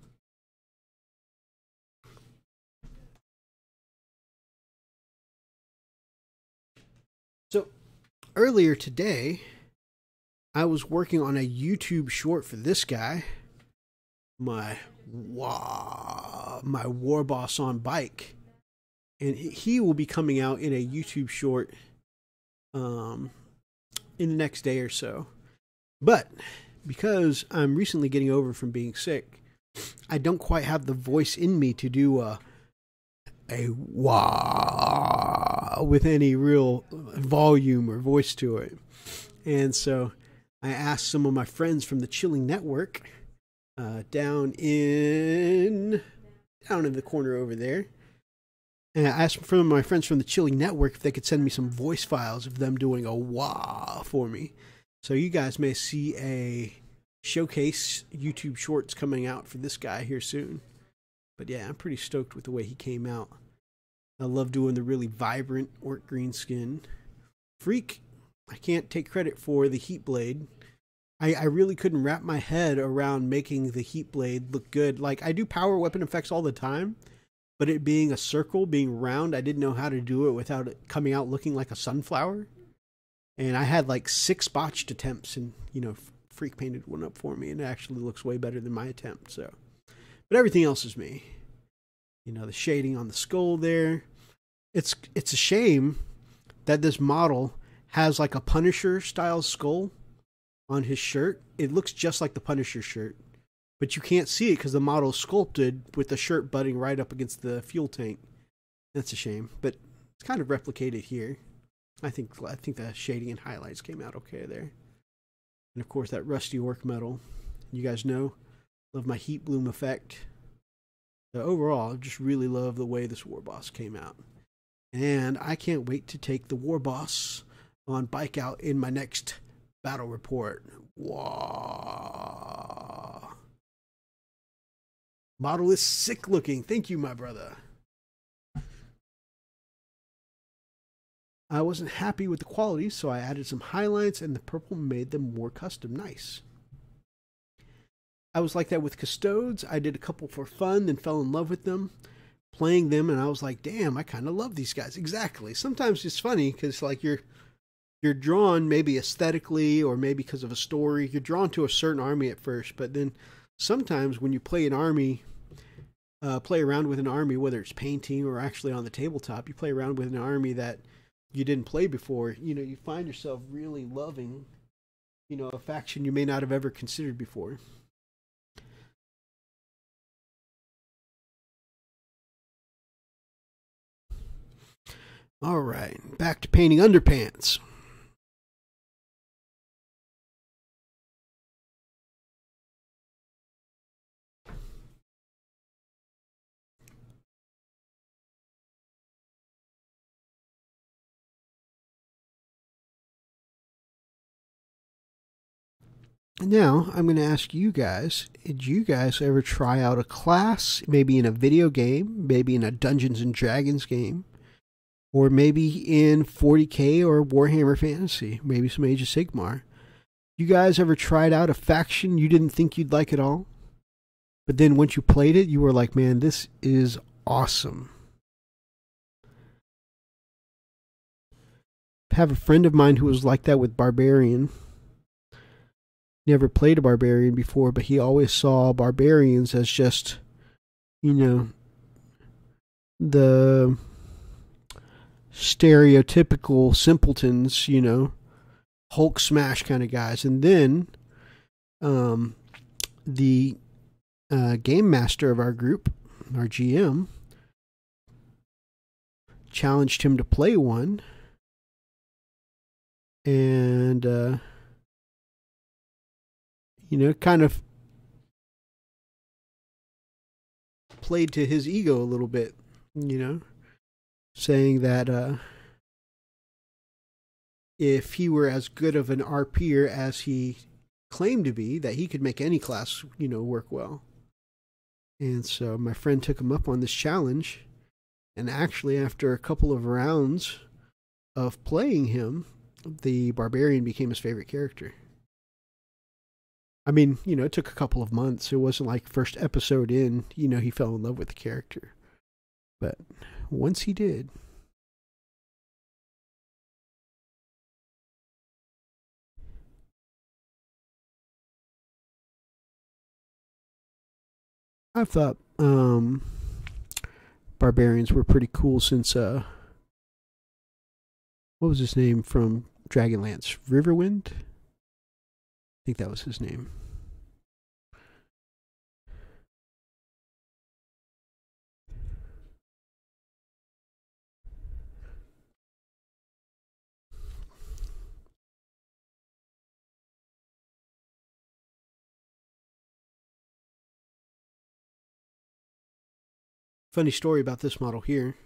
So earlier today, I was working on a YouTube short for this guy, my war boss on bike, and he will be coming out in a YouTube short in the next day or so. But because I'm recently getting over from being sick, I don't quite have the voice in me to do a wah with any real volume or voice to it. And so I asked some of my friends from the Chilling Network down in the corner over there. And I asked some of my friends from the Chilling Network if they could send me some voice files of them doing a wah for me. So you guys may see a showcase YouTube shorts coming out for this guy here soon. But yeah, I'm pretty stoked with the way he came out. I love doing the really vibrant orc green skin. Freak, I can't take credit for the heat blade. I really couldn't wrap my head around making the heat blade look good. Like, I do power weapon effects all the time, but it being a circle, being round, I didn't know how to do it without it coming out looking like a sunflower. And I had like 6 botched attempts, and Freak painted one up for me, and it actually looks way better than my attempt. So, but everything else is me. The shading on the skull there. It's a shame that this model has like a Punisher style skull on his shirt. It looks just like the Punisher shirt, but you can't see it because the model is sculpted with the shirt butting right up against the fuel tank. That's a shame, but it's kind of replicated here. I think the shading and highlights came out okay there. And of course that rusty orc metal. You guys know, love my heat bloom effect. So overall, I just really love the way this war boss came out. And I can't wait to take the war boss on bike out in my next battle report. Wow. Model is sick looking. Thank you, my brother. I wasn't happy with the quality, so I added some highlights, and the purple made them more custom nice. I was like that with Custodes. I did a couple for fun, then fell in love with them, playing them, and I was like, damn, I kind of love these guys. Exactly. Sometimes it's funny because like you're drawn maybe aesthetically or maybe because of a story. You're drawn to a certain army at first, but then sometimes when you play an army, play around with an army, whether it's painting or actually on the tabletop, you play around with an army that you didn't play before, you find yourself really loving, a faction you may not have ever considered before. All right, back to painting underpants. Now, I'm going to ask you guys, did you guys ever try out a class, maybe in a video game, maybe in a Dungeons and Dragons game, or maybe in 40K or Warhammer Fantasy, maybe some Age of Sigmar? You guys ever tried out a faction you didn't think you'd like at all? But then once you played it, you were like, man, this is awesome. I have a friend of mine who was like that with Barbarian. Never played a Barbarian before, but he always saw Barbarians as just, the stereotypical simpletons, Hulk smash kind of guys. And then the game master of our group, our GM, challenged him to play one. And kind of played to his ego a little bit, saying that if he were as good of an RPer as he claimed to be, that he could make any class, work well. And so my friend took him up on this challenge, and actually after a couple of rounds of playing him, the barbarian became his favorite character. I mean, it took a couple of months. It wasn't like first episode in, he fell in love with the character. But once he did. I thought barbarians were pretty cool since, what was his name from Dragonlance? Riverwind? I think that was his name. Funny story about this model here.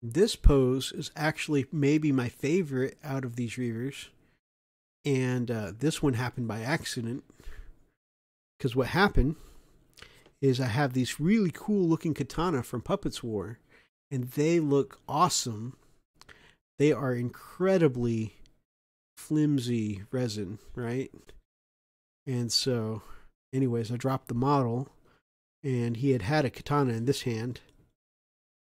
This pose is actually maybe my favorite out of these Reavers. And this one happened by accident. Because what happened is I have these really cool looking katana from Puppets War. And they look awesome. They are incredibly flimsy resin, right? And so, anyways, I dropped the model. And he had a katana in this hand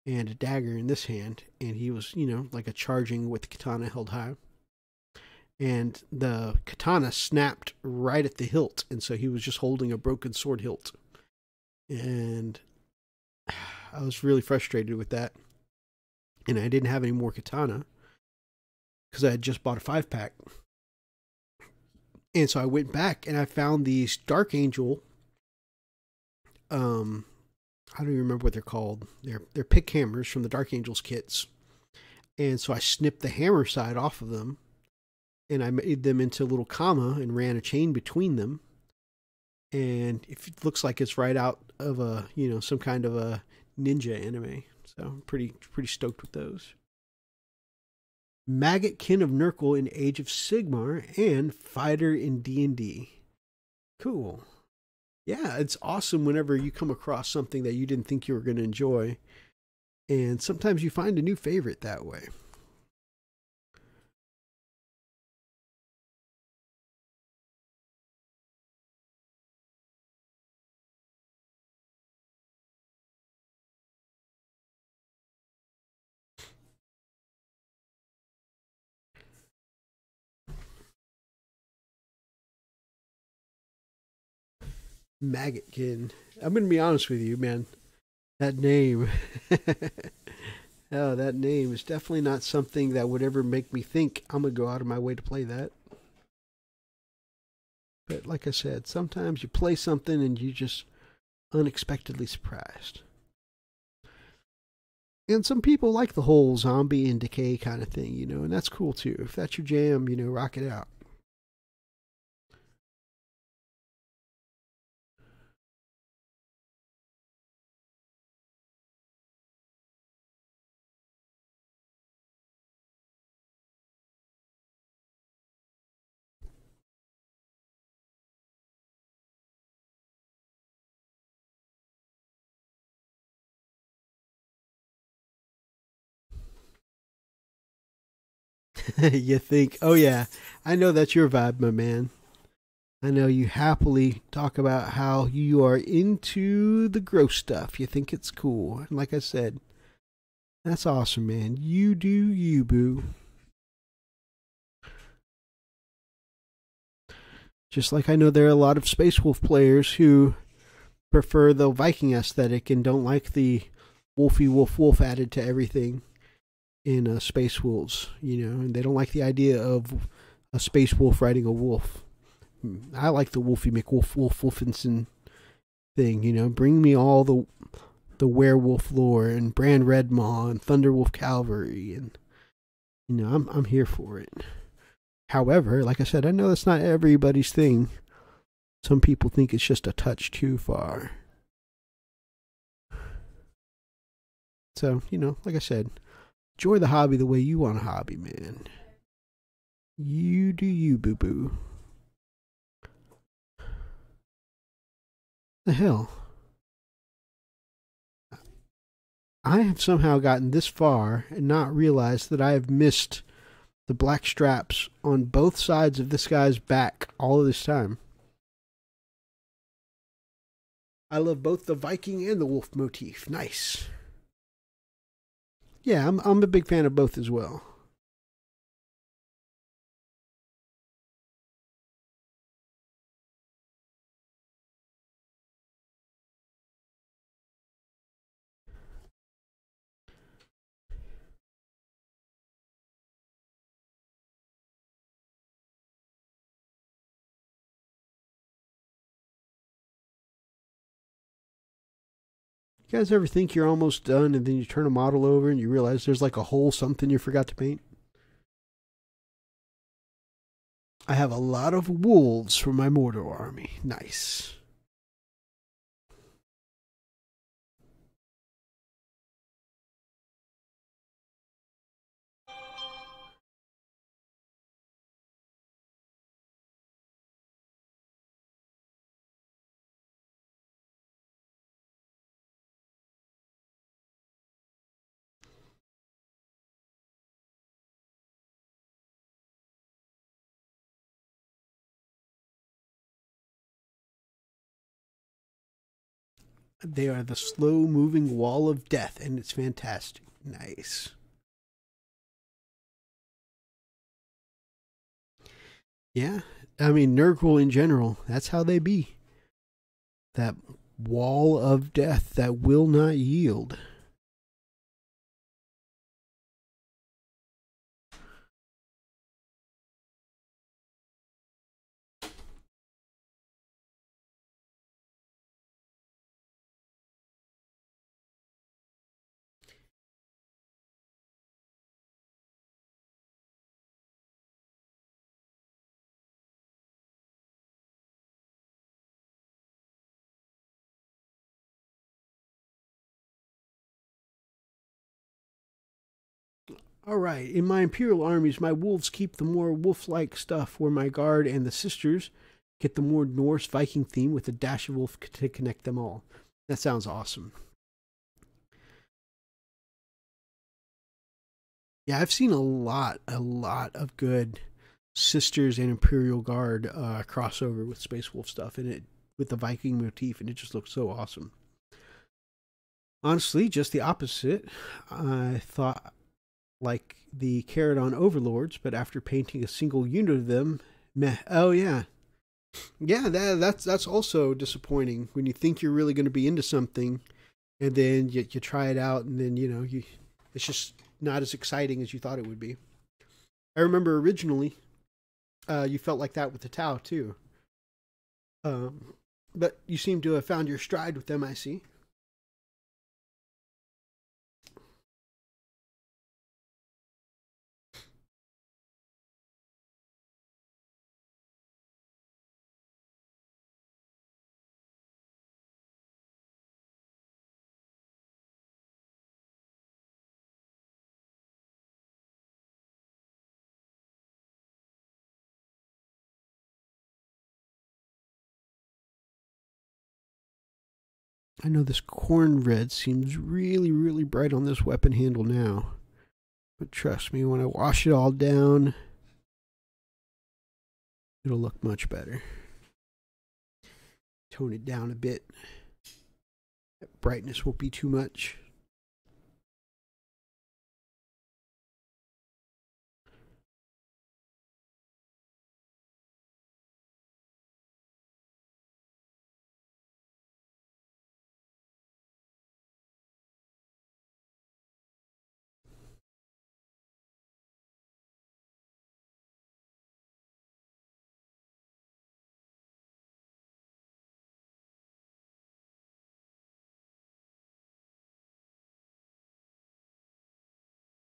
and a dagger in this hand. And he was, like a charging with the katana held high. And the katana snapped right at the hilt. And so he was just holding a broken sword hilt. And I was really frustrated with that. And I didn't have any more katana because I had just bought a 5-pack. And so I went back and I found these Dark Angel. I don't even remember what they're called. They're pick hammers from the Dark Angels kits. And so I snipped the hammer side off of them. And I made them into a little comma and ran a chain between them. And it looks like it's right out of a, some kind of a ninja anime. So I'm pretty stoked with those. Maggot Kin of Nurgle in Age of Sigmar and Fighter in D&D. Cool. Yeah, it's awesome whenever you come across something that you didn't think you were going to enjoy. And sometimes you find a new favorite that way. Maggotkin. I'm going to be honest with you, man. That name. Oh, that name is definitely not something that would ever make me think I'm going to go out of my way to play that. But like I said, sometimes you play something and you just unexpectedly surprised. And some people like the whole zombie and decay kind of thing, and that's cool too. If that's your jam, rock it out. You think, oh yeah, I know that's your vibe, my man. I know you happily talk about how you are into the gross stuff. You think it's cool. And like I said, that's awesome, man. You do you, boo. Just like I know there are a lot of Space Wolf players who prefer the Viking aesthetic and don't like the wolfy wolf added to everything in Space Wolves, and they don't like the idea of a Space Wolf riding a wolf. I like the Wolfie McWolf Wolfinson thing, bring me all the werewolf lore and Brand Redmaw and Thunderwolf Cavalry, and I'm here for it. However, like I said, I know that's not everybody's thing. Some people think it's just a touch too far. So, you know, like I said, enjoy the hobby the way you want a hobby, man. You do you, boo-boo. The hell? I have somehow gotten this far and not realized that I have missed the black straps on both sides of this guy's back all of this time. I love both the Viking and the wolf motif. Nice. Yeah, I'm a big fan of both as well. You guys ever think you're almost done and then you turn a model over and you realize there's like a whole something you forgot to paint? I have a lot of wolves for my mortar army. Nice. They are the slow-moving wall of death, and it's fantastic. Nice. Yeah, I mean, Nurgle in general, that's how they be. That wall of death that will not yield. Alright, in my Imperial armies, my wolves keep the more wolf-like stuff, where my guard and the sisters get the more Norse Viking theme with a dash of wolf to connect them all. That sounds awesome. Yeah, I've seen a lot of good Sisters and Imperial Guard crossover with Space Wolf stuff, and it with the Viking motif, and it just looks so awesome. Honestly, just the opposite. I thought like the Caradon Overlords, but after painting a single unit of them, meh. Oh yeah, yeah. That's also disappointing when you think you're really going to be into something, and then you try it out, and then it's just not as exciting as you thought it would be. I remember originally, you felt like that with the Tau too. But you seem to have found your stride with them, I see. I know this corn red seems really bright on this weapon handle now. But trust me, when I wash it all down, it'll look much better. Tone it down a bit. That brightness won't be too much.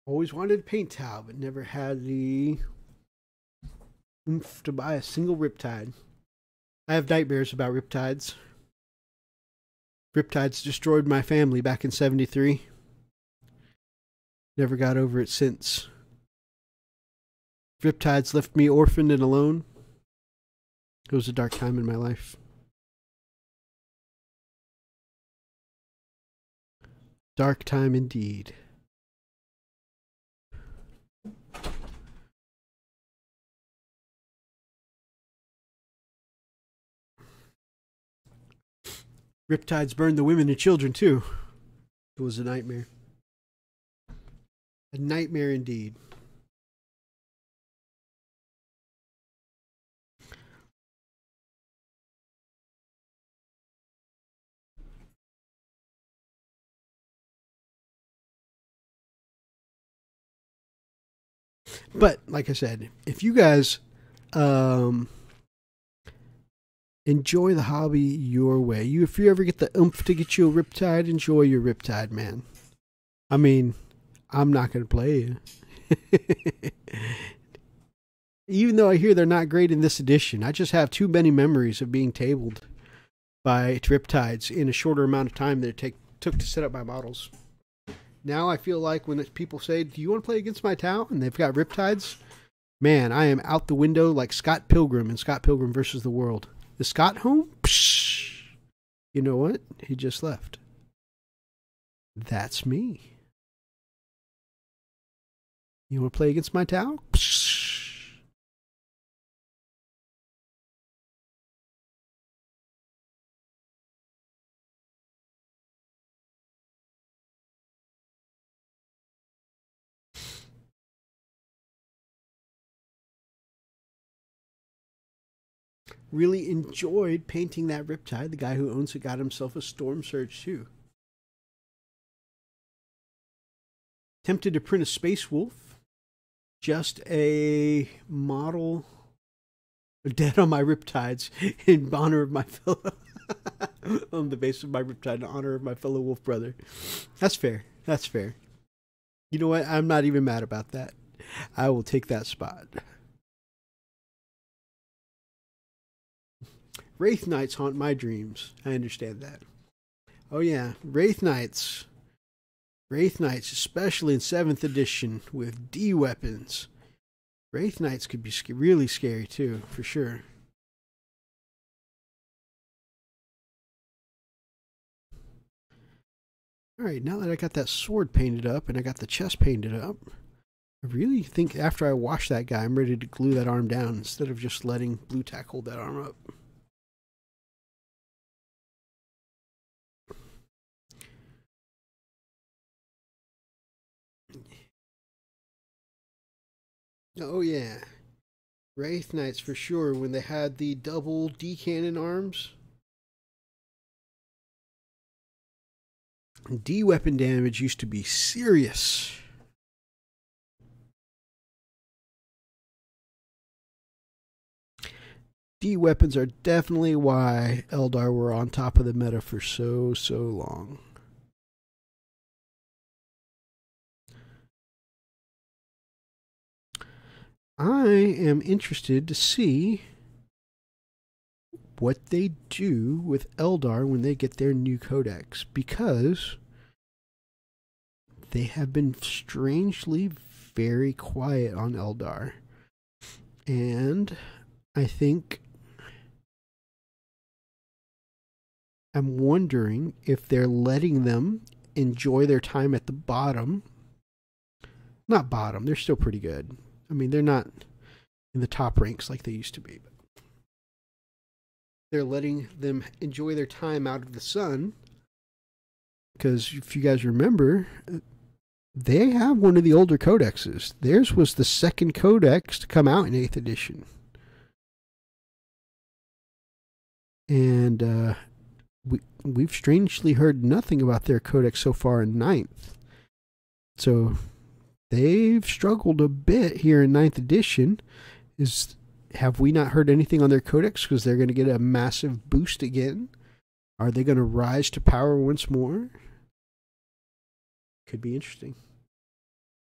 Always wanted a paint towel, but never had the oomph to buy a single Riptide. I have nightmares about Riptides. Riptides destroyed my family back in '73. Never got over it since. Riptides left me orphaned and alone. It was a dark time in my life. Dark time indeed. Riptides burned the women and children too. It was a nightmare. A nightmare indeed. But like I said, if you guys enjoy the hobby your way, if you ever get the oomph to get you a Riptide, enjoy your Riptide, man. I mean, I'm not going to play you. Even though I hear they're not great in this edition, I just have too many memories of being tabled by Riptides in a shorter amount of time that it took to set up my models. Now I feel like when people say, do you want to play against my Tau? And they've got Riptides, man, I am out the window like Scott Pilgrim in Scott Pilgrim versus the World. Is Scott home? Psh! You know what? He just left. That's me. You want to play against my Tau? Psh! Really enjoyed painting that Riptide. The guy who owns it got himself a Storm Surge too. Tempted to print a Space Wolf. Just a model dead on my Riptides in honor of my fellow on the base of my Riptide in honor of my fellow wolf brother. That's fair. That's fair. You know what? I'm not even mad about that. I will take that spot. Wraith Knights haunt my dreams. I understand that. Oh yeah, Wraith Knights. Wraith Knights, especially in 7th edition with D weapons. Wraith Knights could be really scary too, for sure. Alright, now that I got that sword painted up and I got the chest painted up, I really think after I wash that guy, I'm ready to glue that arm down instead of just letting Blue Tack hold that arm up. Oh yeah, Wraith Knights for sure when they had the double D-cannon arms. D-weapon damage used to be serious. D-weapons are definitely why Eldar were on top of the meta for so long. I am interested to see what they do with Eldar when they get their new codex, because they have been strangely very quiet on Eldar. And I think I'm wondering if they're letting them enjoy their time at the bottom. Not bottom, they're still pretty good. I mean, they're not in the top ranks like they used to be. But they're letting them enjoy their time out of the sun. Because if you guys remember, they have one of the older codexes. Theirs was the second codex to come out in 8th edition. And we've strangely heard nothing about their codex so far in 9th. So they've struggled a bit here in 9th edition. Have we not heard anything on their codex because they're going to get a massive boost again? Are they going to rise to power once more? Could be interesting.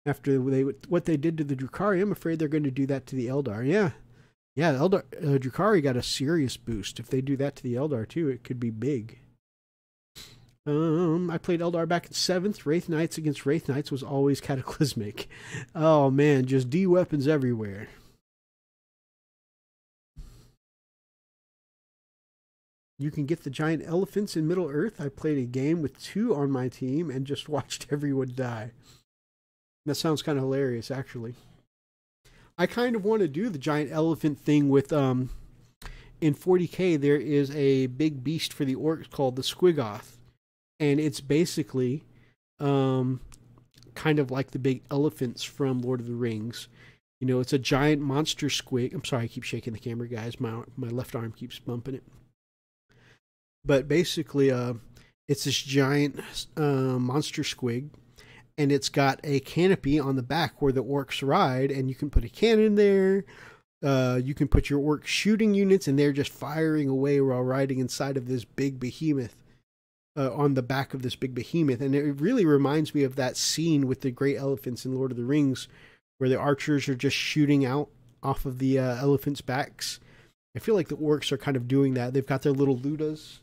After what they did to the Drukhari, I'm afraid they're going to do that to the Eldar. Yeah. Yeah, Eldar Drukhari got a serious boost. If they do that to the Eldar too, it could be big. I played Eldar back in 7th. Wraith Knights against Wraith Knights was always cataclysmic. Oh man, just D weapons everywhere. You can get the giant elephants in Middle Earth. I played a game with 2 on my team and just watched everyone die. That sounds kind of hilarious, actually. I kind of want to do the giant elephant thing with in 40k. There is a big beast for the orcs called the Squiggoth, and it's basically kind of like the big elephants from Lord of the Rings. You know, it's a giant monster squig. I'm sorry, I keep shaking the camera, guys. My left arm keeps bumping it. But basically, it's this giant monster squig, and it's got a canopy on the back where the orcs ride, and you can put a cannon there. You can put your orc shooting units, and they're just firing away while riding inside of this big behemoth, on the back of this big behemoth. And it really reminds me of that scene with the great elephants in Lord of the Rings, where the archers are just shooting out off of the elephants' backs. I feel like the orcs are kind of doing that. They've got their little ludas,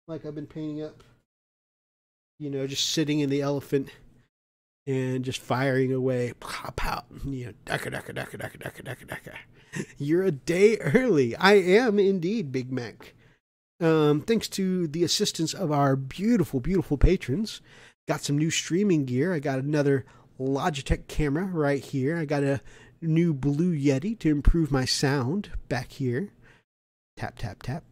like I've been painting up, you know, just sitting in the elephant and just firing away. Pow, pow. You know, daka, daka, daka, daka, daka, daka, daka. You're a day early. I am indeed, Big Mac. Thanks to the assistance of our beautiful, beautiful patrons. Got some new streaming gear. I got another Logitech camera right here. I got a new Blue Yeti to improve my sound back here. Tap, tap, tap.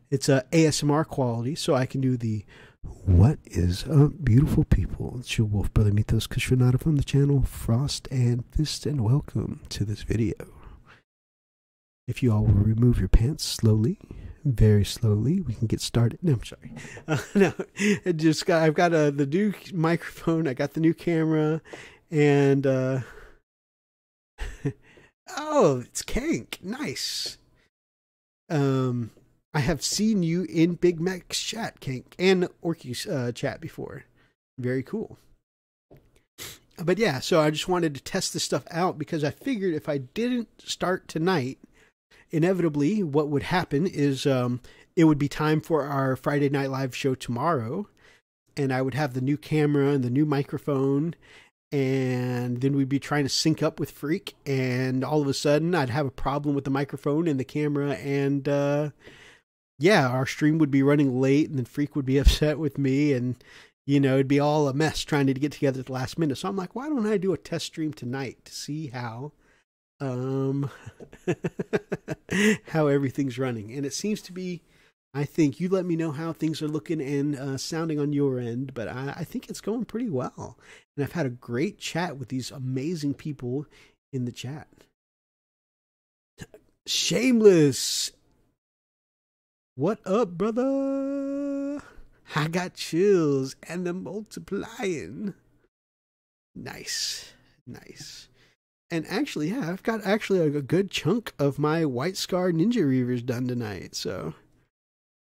It's a ASMR quality, so I can do the "What is up, beautiful people?" It's your Wolf Brother Mythos Kushvanada from the channel Frost and Fist, and welcome to this video. If you all will remove your pants slowly, very slowly, we can get started. No, I'm sorry. No, I've got the new microphone. I got the new camera, and oh, it's Kank. Nice. I have seen you in Big Mac's chat, Kank, and Orky's chat before. Very cool. But yeah, so I just wanted to test this stuff out because I figured if I didn't start tonight, inevitably what would happen is it would be time for our Friday Night Live show tomorrow, and I would have the new camera and the new microphone, and then we'd be trying to sync up with Freak, and all of a sudden I'd have a problem with the microphone and the camera, and yeah, our stream would be running late, and then Freak would be upset with me, and you know, it'd be all a mess trying to get together at the last minute. So I'm like, why don't I do a test stream tonight to see how how everything's running? And it seems to be, I think, you let me know how things are looking and sounding on your end, but I think it's going pretty well. And I've had a great chat with these amazing people in the chat. Shameless. What up, brother? I got chills and they're multiplying. Nice. Nice. And actually, yeah, I've got actually a good chunk of my White Scar Ninja Reavers done tonight, so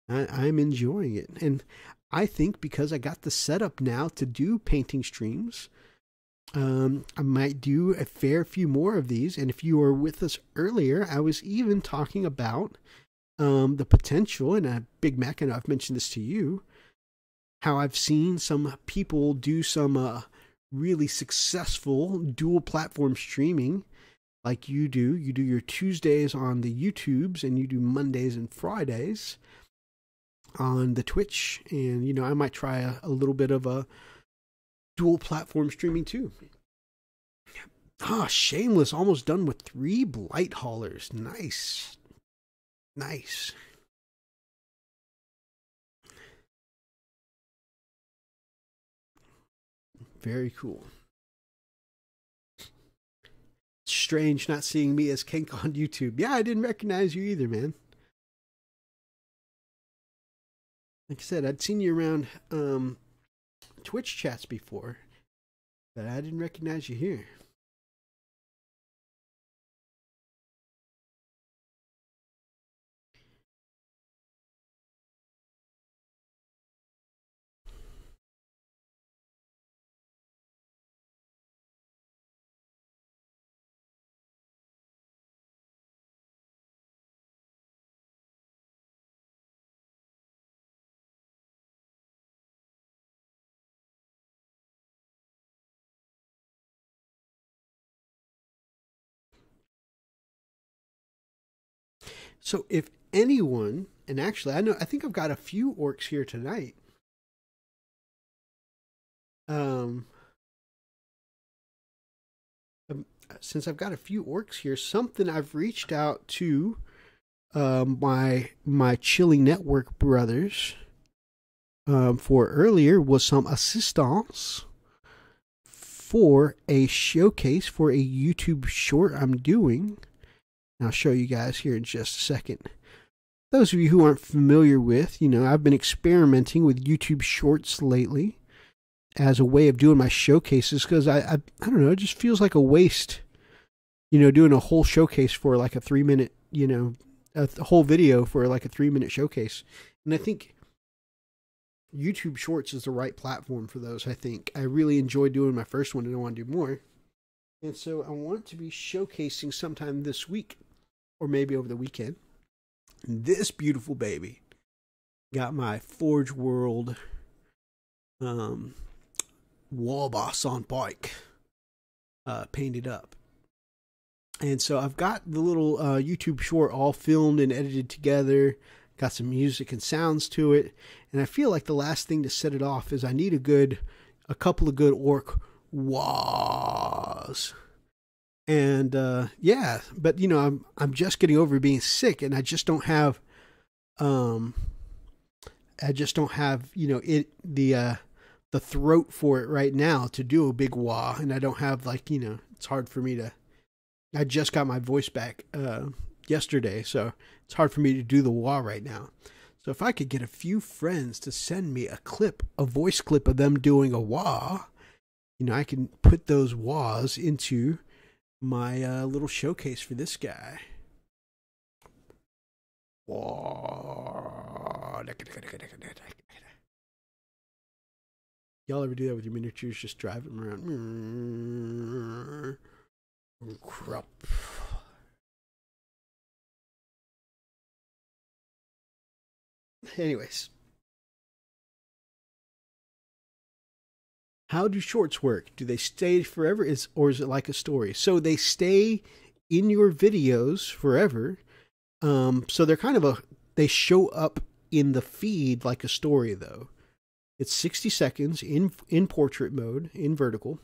I'm enjoying it. And I think because I got the setup now to do painting streams, I might do a fair few more of these. And if you were with us earlier, I was even talking about the potential, and Big Mac, and I've mentioned this to you, how I've seen some people do some really successful dual platform streaming like you do. You do your Tuesdays on the YouTubes, and you do Mondays and Fridays on the Twitch. And, you know, I might try a little bit of a dual platform streaming too. Ah, Shameless, almost done with 3 Blight Haulers. Nice. Nice. Very cool. Strange not seeing me as Kank on YouTube. Yeah, I didn't recognize you either, man. Like I said, I'd seen you around Twitch chats before, but I didn't recognize you here. So if anyone, and actually I think I've got a few orcs here tonight. Um, since I've got a few orcs here, something I've reached out to my Chilling Network brothers for earlier was some assistance for a showcase for a YouTube short I'm doing. And I'll show you guys here in just a second. Those of you who aren't familiar with, I've been experimenting with YouTube shorts lately as a way of doing my showcases, because I don't know, it just feels like a waste, doing a whole showcase for like a 3-minute, a whole video for like a 3-minute showcase. And I think YouTube Shorts is the right platform for those. I think I really enjoyed doing my first one and I want to do more. And so I want to be showcasing sometime this week or maybe over the weekend this beautiful baby. Got my Forge World wall boss on bike painted up. And so I've got the little YouTube short all filmed and edited together. Got some music and sounds to it. And I feel like the last thing to set it off is I need a couple of good orc wahs. And yeah, but I'm just getting over being sick, and I just don't have the throat for it right now to do a big wah, and I don't have it's hard for me to. I just got my voice back yesterday, so it's hard for me to do the wah right now. So if I could get a few friends to send me a voice clip of them doing a wah, I can put those wahs into my little showcase for this guy. Wah. Y'all ever do that with your miniatures? Just drive them around. Crap. Anyways. How do shorts work? Do they stay forever, or is it like a story? So they stay in your videos forever. So they're they show up in the feed like a story, though. It's 60 seconds in portrait mode, in vertical.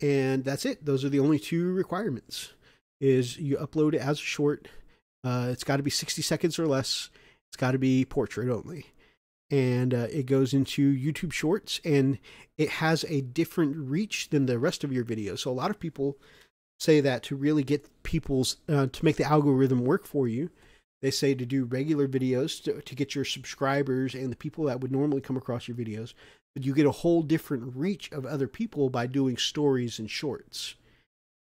And that's it. Those are the only two requirements. Is you upload it as a short. It's got to be 60 seconds or less. It's got to be portrait only. And it goes into YouTube Shorts, and it has a different reach than the rest of your videos. So a lot of people say that to really get people's, to make the algorithm work for you, they say to do regular videos to get your subscribers and the people that would normally come across your videos. But you get a whole different reach of other people by doing stories and shorts.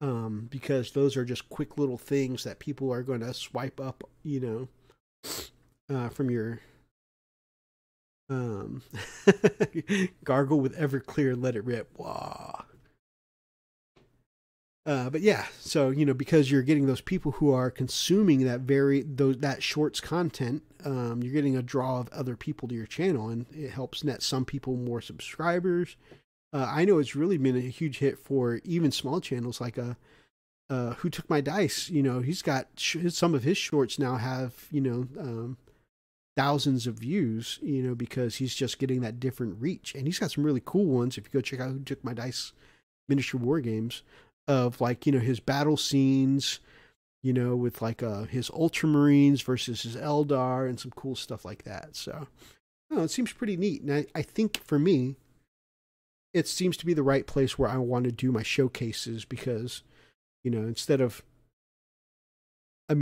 Because those are just quick little things that people are going to swipe up, from your... gargle with Everclear, let it rip. Wah. But yeah, so because you're getting those people who are consuming that shorts content, you're getting a draw of other people to your channel, and it helps net some people more subscribers. I know it's really been a huge hit for even small channels like Who Took My Dice. He's got some of his shorts now have thousands of views, because he's just getting that different reach. And he's got some really cool ones. If you go check out Who Took My Dice miniature war games, of his battle scenes, with his Ultramarines versus his Eldar and some cool stuff like that. So, it seems pretty neat. And I think for me, it seems to be the right place where I want to do my showcases, because, instead of, I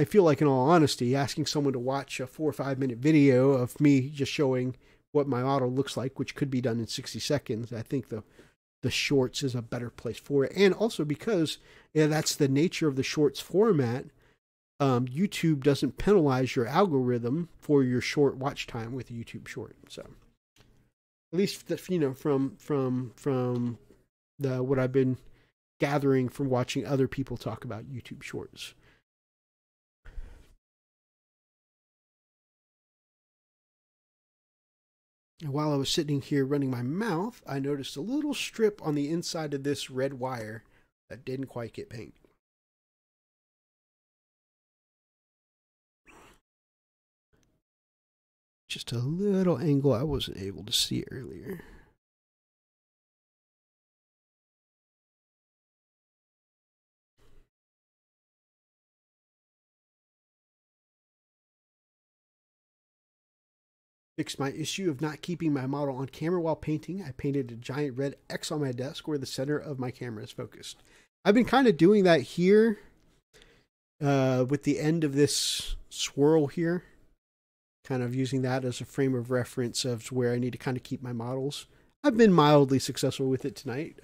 feel like, in all honesty, asking someone to watch a 4 or 5 minute video of me just showing what my model looks like, which could be done in 60 seconds, I think the shorts is a better place for it. And also because that's the nature of the shorts format, YouTube doesn't penalize your algorithm for your short watch time with YouTube Short. So at least from what I've been gathering from watching other people talk about YouTube Shorts. And while I was sitting here running my mouth, I noticed a little strip on the inside of this red wire that didn't quite get painted. just a little angle I wasn't able to see earlier. Fixed my issue of not keeping my model on camera while painting. I painted a giant red X on my desk where the center of my camera is focused. I've been kind of doing that here with the end of this swirl here. Kind of using that as a frame of reference of where I need to kind of keep my models. I've been mildly successful with it tonight.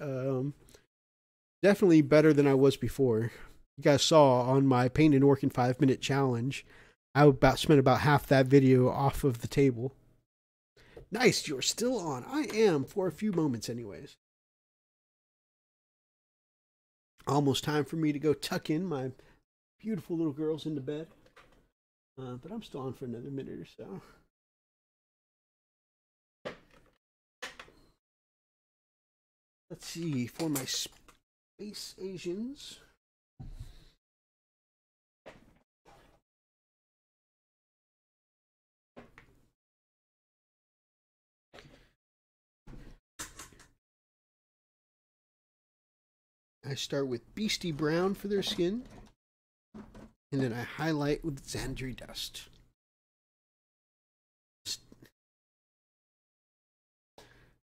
Definitely better than I was before. You guys saw on my Paint and Work in 5-minute challenge, I spent about half that video off of the table. Nice, you're still on. I am, for a few moments anyways. Almost time for me to go tuck in my beautiful little girls into bed. But I'm still on for another minute or so. Let's see, for my Space Asians. I start with Beastie Brown for their skin, and then I highlight with Xandri Dust.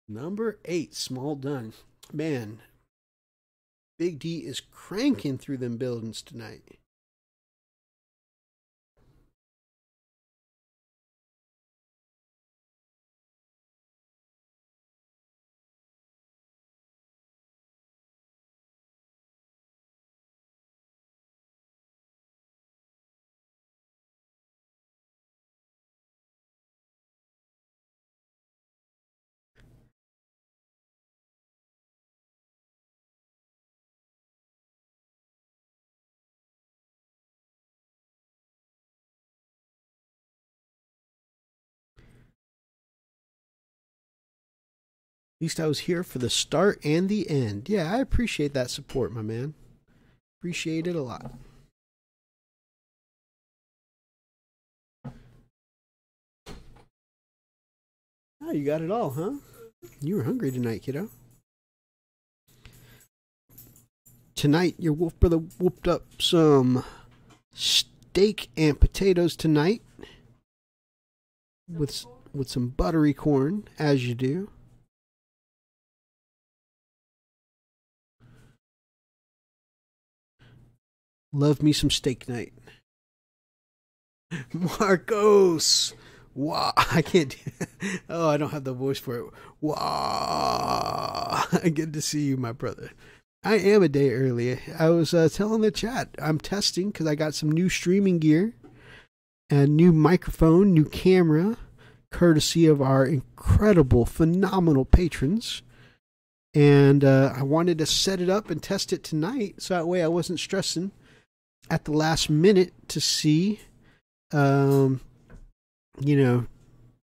Number 8, Small Done. Man, Big D is cranking through them buildings tonight. At least I was here for the start and the end. Yeah, I appreciate that support, my man. Appreciate it a lot. Oh, you got it all, huh? You were hungry tonight, kiddo. Tonight, your wolf brother whooped up some steak and potatoes tonight with some buttery corn, as you do. Love me some steak night. Marcos! Wow, I can't. Oh, I don't have the voice for it. Wow, good to see you, my brother. I am a day early. I was telling the chat I'm testing because I got some new streaming gear, and new microphone, new camera, courtesy of our incredible, phenomenal patrons. And I wanted to set it up and test it tonight, so that way I wasn't stressing at the last minute to see, you know,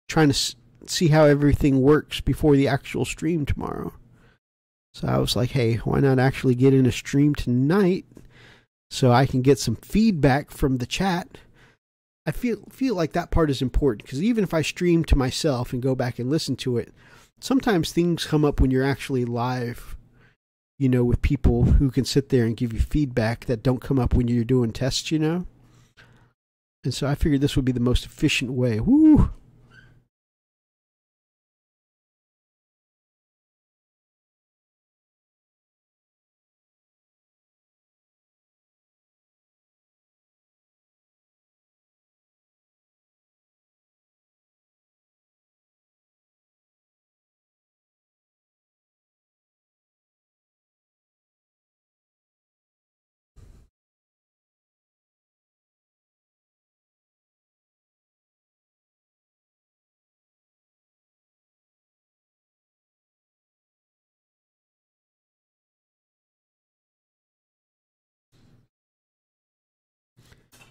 trying to see how everything works before the actual stream tomorrow. So I was like, hey, why not actually get in a stream tonight so I can get some feedback from the chat? I feel like that part is important, because even if I stream to myself and go back and listen to it, sometimes things come up when you're actually live, you know, with people who can sit there and give you feedback that don't come up when you're doing tests, you know? And so I figured this would be the most efficient way. Woo!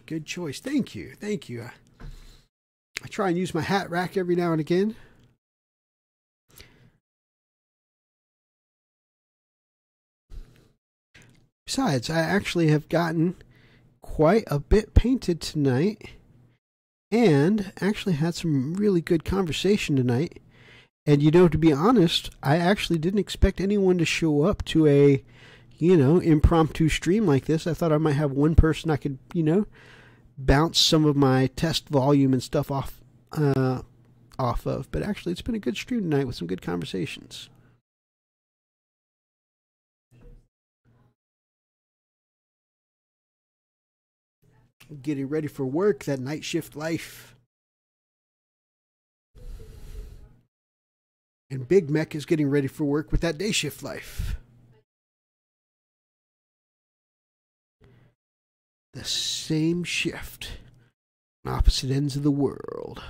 Good choice. Thank you. Thank you. I try and use my hat rack every now and again. Besides, I actually have gotten quite a bit painted tonight. and actually had some really good conversation tonight. And to be honest, I actually didn't expect anyone to show up to a, impromptu stream like this. I thought I might have one person I could, bounce some of my test volume and stuff off of. But actually, it's been a good stream tonight with some good conversations. Getting ready for work, that night shift life. And Big Mech is getting ready for work with that day shift life. The same shift on opposite ends of the world.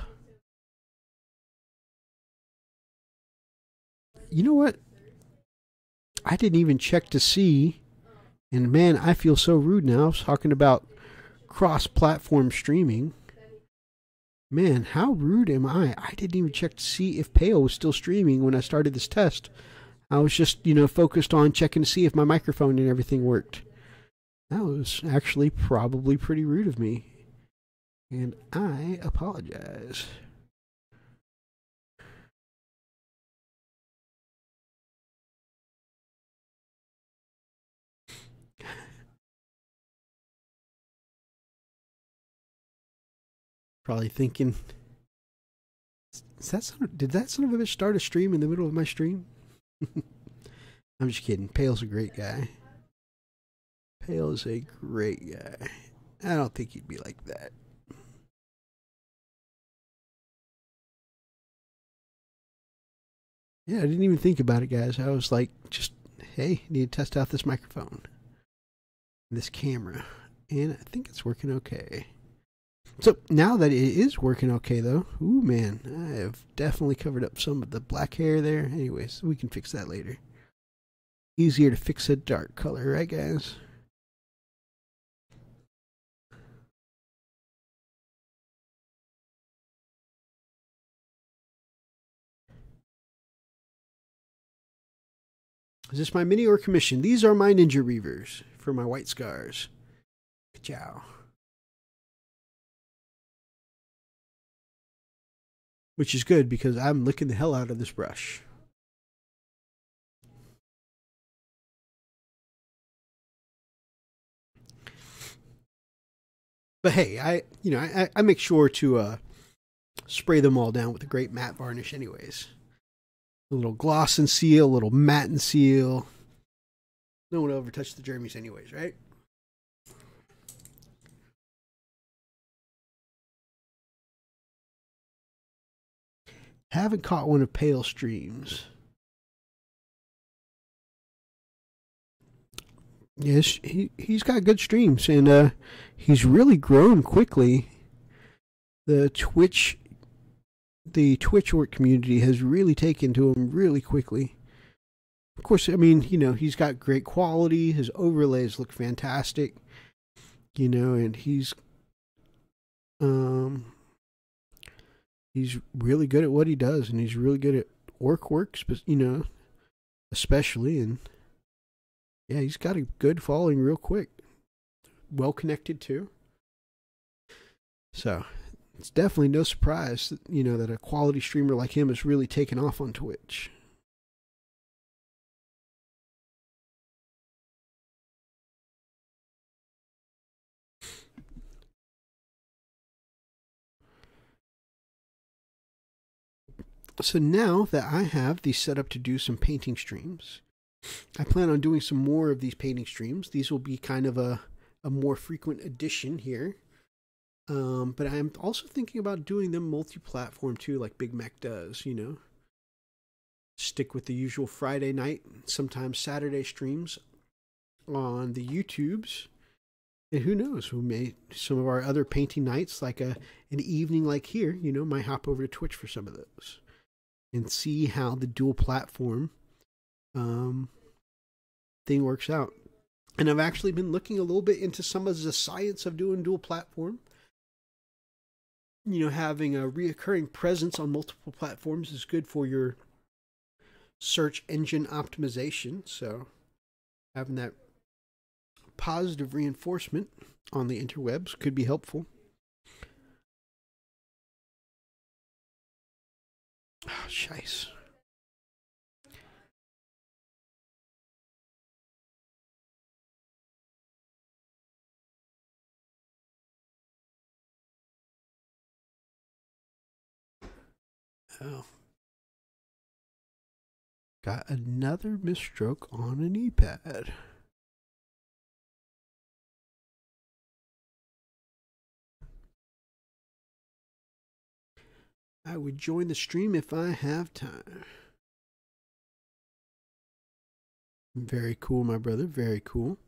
You know what? I didn't even check to see, and man, I feel so rude now. I was talking about cross-platform streaming. Man, how rude am I? I didn't even check to see if Pale was still streaming when I started this test. I was just, focused on checking to see if my microphone and everything worked. That was actually probably pretty rude of me. And I apologize. Probably thinking, did that son of a bitch start a stream in the middle of my stream? I'm just kidding. Pale's a great guy. Pale is a great guy. I don't think he'd be like that. Yeah, I didn't even think about it, guys. I was like, just, hey, need to test out this microphone, this camera, and I think it's working okay. So now that it is working okay, though, ooh, man, I have definitely covered up some of the black hair there. Anyways, we can fix that later. Easier to fix a dark color, right, guys? Is this my mini or commission? These are my Ninja Reavers for my white scars. Ciao. Which is good because I'm licking the hell out of this brush. But hey, I make sure to spray them all down with a great matte varnish anyways. A little gloss and seal, a little matte and seal. No one will ever touch the Jeremys anyways, right? Haven't caught one of Pale streams. Yes, he's got good streams, and he's really grown quickly. The Twitch work community has really taken to him really quickly. Of course, I mean, he's got great quality. His overlays look fantastic. And he's really good at what he does, and he's really good at works, but especially, and yeah, he's got a good following real quick. Well connected too. So it's definitely no surprise that, that a quality streamer like him has really taken off on Twitch. So now that I have the setup to do some painting streams, I plan on doing some more of these painting streams. These will be kind of a more frequent addition here. But I'm also thinking about doing them multi-platform too, like Big Mac does, Stick with the usual Friday night, sometimes Saturday streams on the YouTubes. And who knows, some of our other painting nights, like an evening like here, might hop over to Twitch for some of those. And see how the dual platform thing works out. And I've actually been looking a little bit into some of the science of doing dual platform. Having a reoccurring presence on multiple platforms is good for your search engine optimization. So having that positive reinforcement on the interwebs could be helpful. Oh, scheiße. Oh. Got another misstroke on an E-pad. I would join the stream if I have time. Very cool, my brother. Very cool.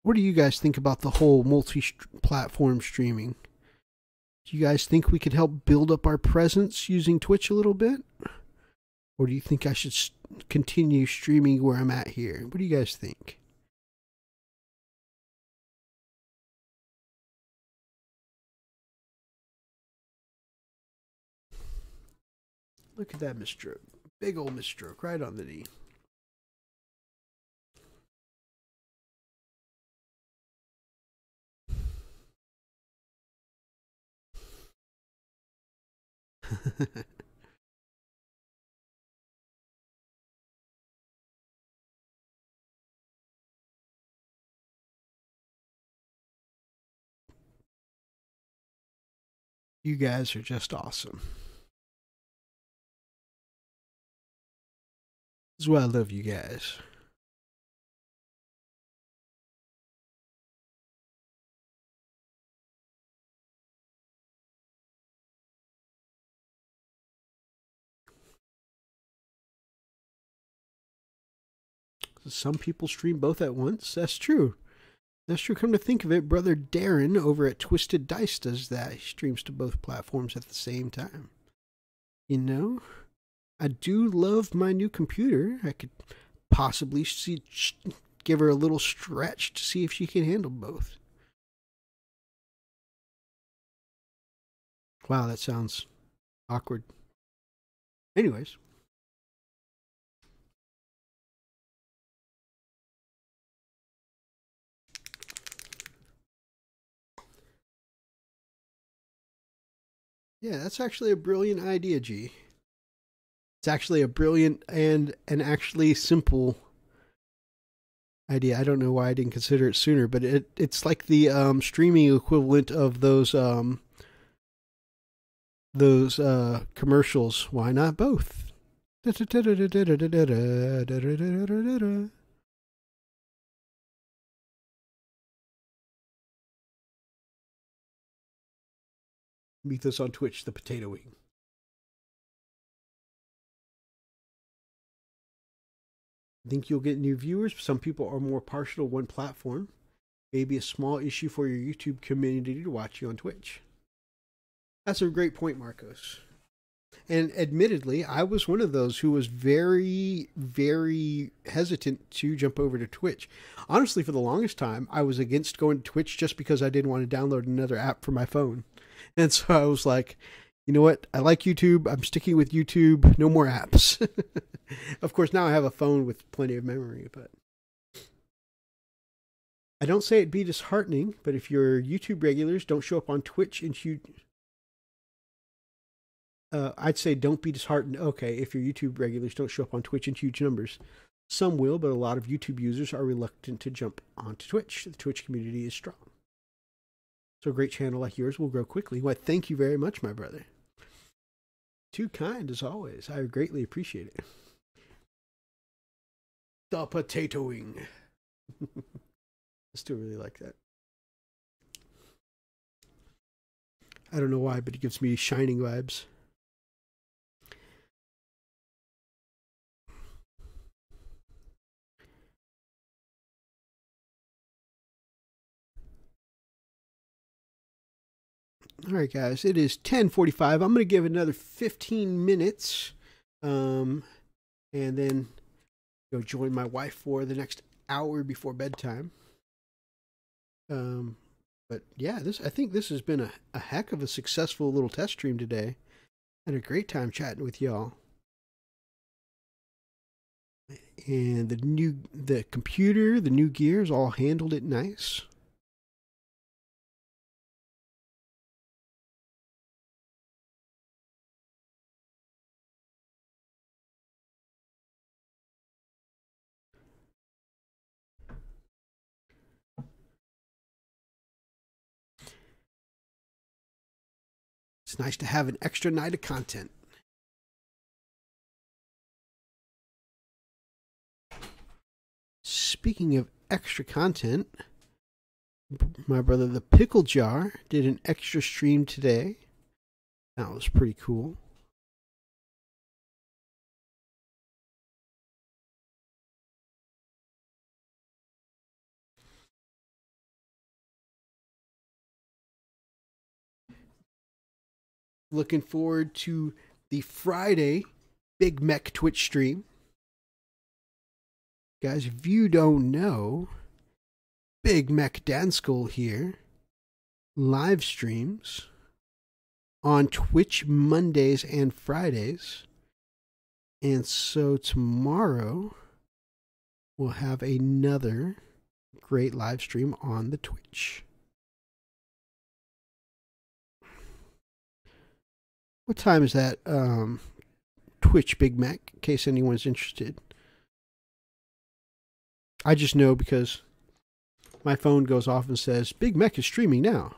What do you guys think about the whole multi-platform streaming? Do you guys think we could help build up our presence using Twitch a little bit? Or do you think I should continue streaming where I'm at here? What do you guys think? Look at that misstroke. Big old misstroke right on the knee. You guys are just awesome. This is why I love you guys. Some people stream both at once. That's true. That's true. Come to think of it, brother Darren over at Twisted Dice does that. He streams to both platforms at the same time. You know, I do love my new computer. I could possibly give her a little stretch to see if she can handle both. Wow, that sounds awkward. Anyways. Yeah, that's actually a brilliant idea, G. It's actually a brilliant and actually simple idea. I don't know why I didn't consider it sooner, but it's like the streaming equivalent of those commercials. Why not both? Meet us on Twitch, the Potato Wing. I think you'll get new viewers. Some people are more partial to one platform. Maybe a small issue for your YouTube community to watch you on Twitch. That's a great point, Marcos. And admittedly, I was one of those who was very, very hesitant to jump over to Twitch. Honestly, for the longest time, I was against going to Twitch just because I didn't want to download another app for my phone. And so I was like, you know what? I like YouTube. I'm sticking with YouTube. No more apps. Of course, now I have a phone with plenty of memory, but I don't say it'd be disheartening, but if your YouTube regulars don't show up on Twitch and I'd say don't be disheartened. Okay, if your YouTube regulars don't show up on Twitch in huge numbers. Some will, but a lot of YouTube users are reluctant to jump onto Twitch. The Twitch community is strong. So a great channel like yours will grow quickly. Why, thank you very much, my brother. Too kind, as always. I greatly appreciate it. The Potato Wing. I still really like that. I don't know why, but it gives me Shining vibes. All right, guys, it is 10:45. I'm going to give another 15 minutes and then go join my wife for the next hour before bedtime. But yeah, I think this has been a heck of a successful little test stream today. Had a great time chatting with y'all. And the computer, the new gears, all handled it nice. It's nice to have an extra night of content. Speaking of extra content, my brother the Pickle Jar did an extra stream today. That was pretty cool. Looking forward to the Friday Big Mech Twitch stream. Guys, if you don't know, Big Mech Danskull here live streams on Twitch Mondays and Fridays. And so tomorrow we'll have another great live stream on the Twitch. What time is that Twitch Big Mac, in case anyone's interested? I just know because my phone goes off and says, Big Mac is streaming now.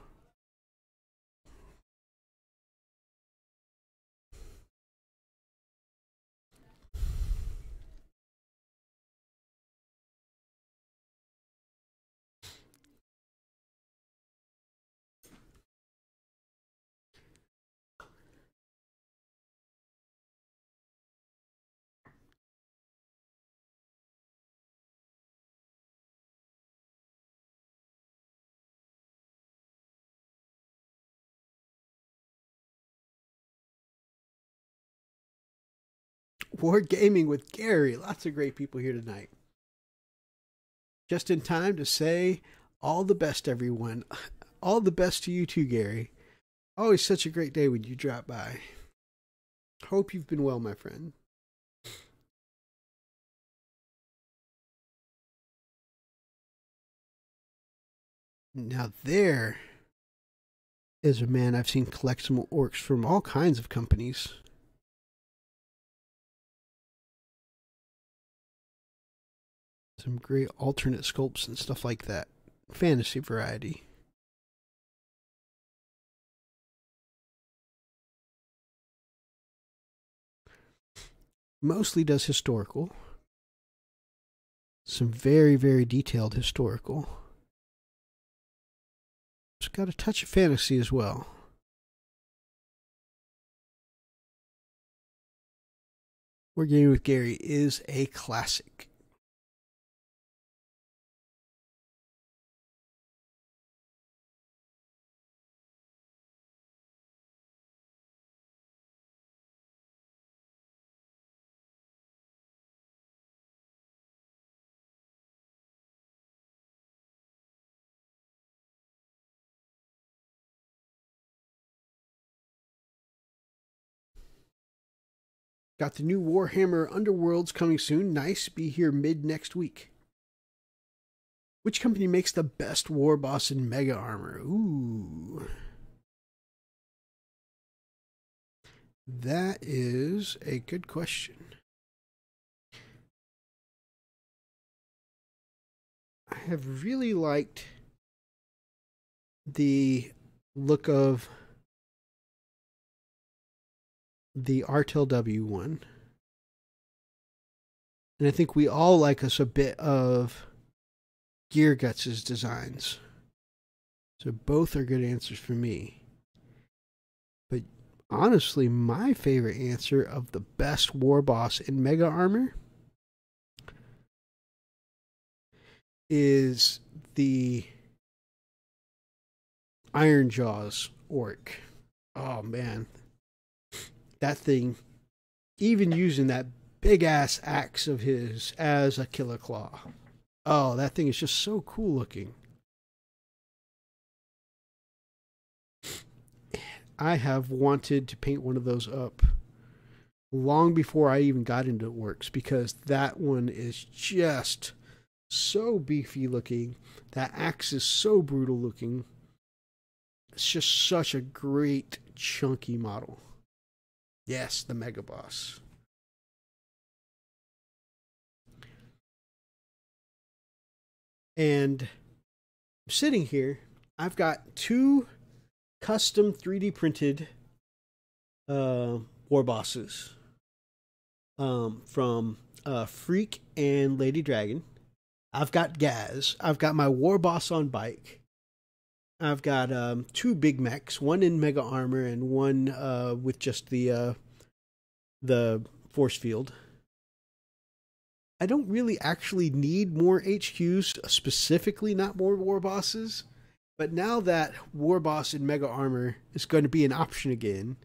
Wargaming with Gary. Lots of great people here tonight. Just in time to say all the best, everyone. All the best to you too, Gary. Always such a great day when you drop by. Hope you've been well, my friend. Now there is a man I've seen collect some orcs from all kinds of companies. Some great alternate sculpts and stuff like that. Fantasy variety. Mostly does historical. Some very, very detailed historical. It's got a touch of fantasy as well. Wargaming with Gary is a classic. Got the new Warhammer Underworlds coming soon. Nice. Be here mid next week. Which company makes the best war boss in mega armor? Ooh. That is a good question. I have really liked the look of the RTLW one. And I think we all like us a bit of Gear Guts' designs. So both are good answers for me. But honestly, my favorite answer of the best war boss in mega armor is the Iron Jaws orc. Oh man. That thing, even using that big ass axe of his as a killer claw. Oh, that thing is just so cool looking. I have wanted to paint one of those up long before I even got into Works, because that one is just so beefy looking. That axe is so brutal looking. It's just such a great chunky model. Yes, the Mega Boss. And sitting here, I've got two custom 3D printed war bosses from Freak and Lady Dragon. I've got Gaz. I've got my war boss on bike. I've got two big mechs, one in mega armor and one with just the force field. I don't really actually need more HQs, specifically not more war bosses. But now that war boss in mega armor is going to be an option again,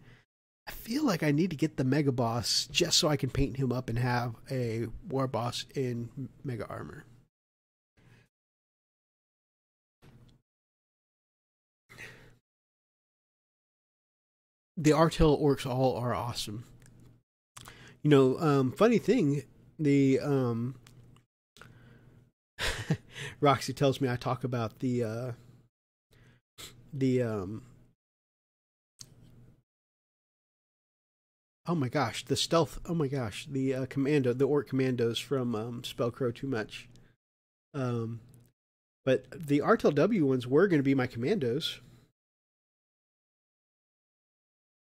I feel like I need to get the mega boss just so I can paint him up and have a war boss in mega armor. The Artel orcs all are awesome. You know, funny thing, the Roxy tells me I talk about the oh my gosh, the stealth, oh my gosh, the the orc commandos from Spellcrow too much. But the Artel W ones were going to be my commandos.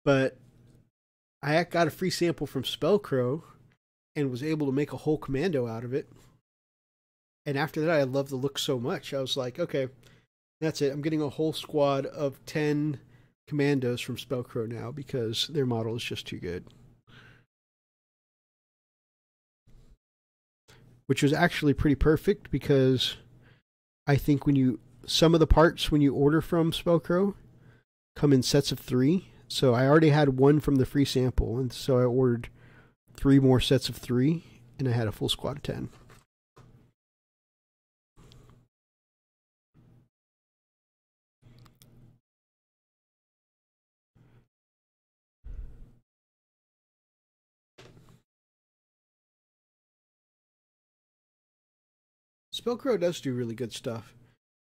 But I got a free sample from Spellcrow and was able to make a whole commando out of it. And after that, I loved the look so much. I was like, okay, that's it. I'm getting a whole squad of 10 commandos from Spellcrow now because their model is just too good. Which was actually pretty perfect because I think some of the parts when you order from Spellcrow come in sets of 3. So I already had one from the free sample, and so I ordered 3 more sets of 3, and I had a full squad of 10. Spellcrow does do really good stuff.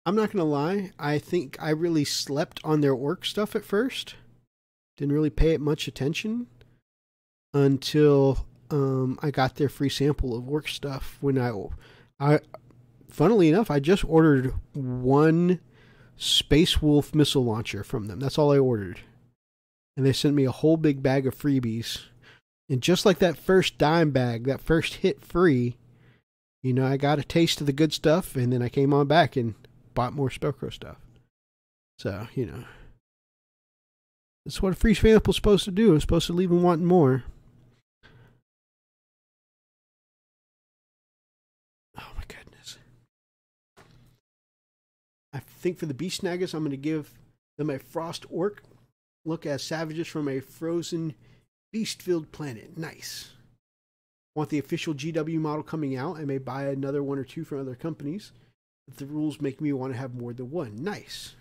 I'm not going to lie, I think I really slept on their orc stuff at first. Didn't really pay it much attention until I got their free sample of work stuff. When I funnily enough, I just ordered one Space Wolf missile launcher from them. That's all I ordered. And they sent me a whole big bag of freebies. And just like that first dime bag, that first hit free, you know, I got a taste of the good stuff, and then I came on back and bought more Spellcrow stuff. So, you know. That's what a free sample is supposed to do. It's supposed to leave them wanting more. Oh my goodness. I think for the Beast Snaggers, I'm going to give them a Frost Orc look as savages from a frozen beast-filled planet. Nice. Want the official GW model coming out. I may buy another 1 or 2 from other companies. If the rules make me want to have more than one. Nice.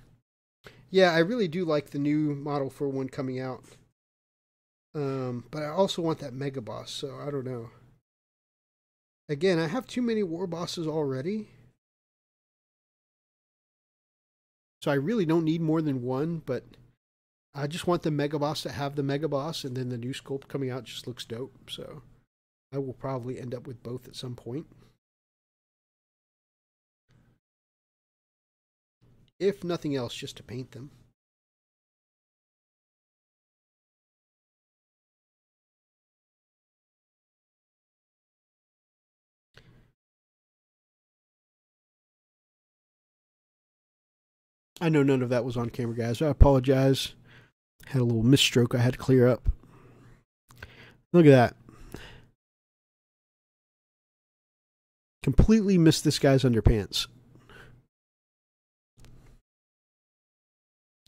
Yeah, I really do like the new model for one coming out. But I also want that Mega Boss, so I don't know. Again, I have too many war bosses already. So I really don't need more than one, but I just want the Mega Boss to have the Mega Boss, and then the new sculpt coming out just looks dope. So I will probably end up with both at some point. If nothing else, just to paint them. I know none of that was on camera, guys. I apologize. Had a little misstroke I had to clear up. Look at that. Completely missed this guy's underpants.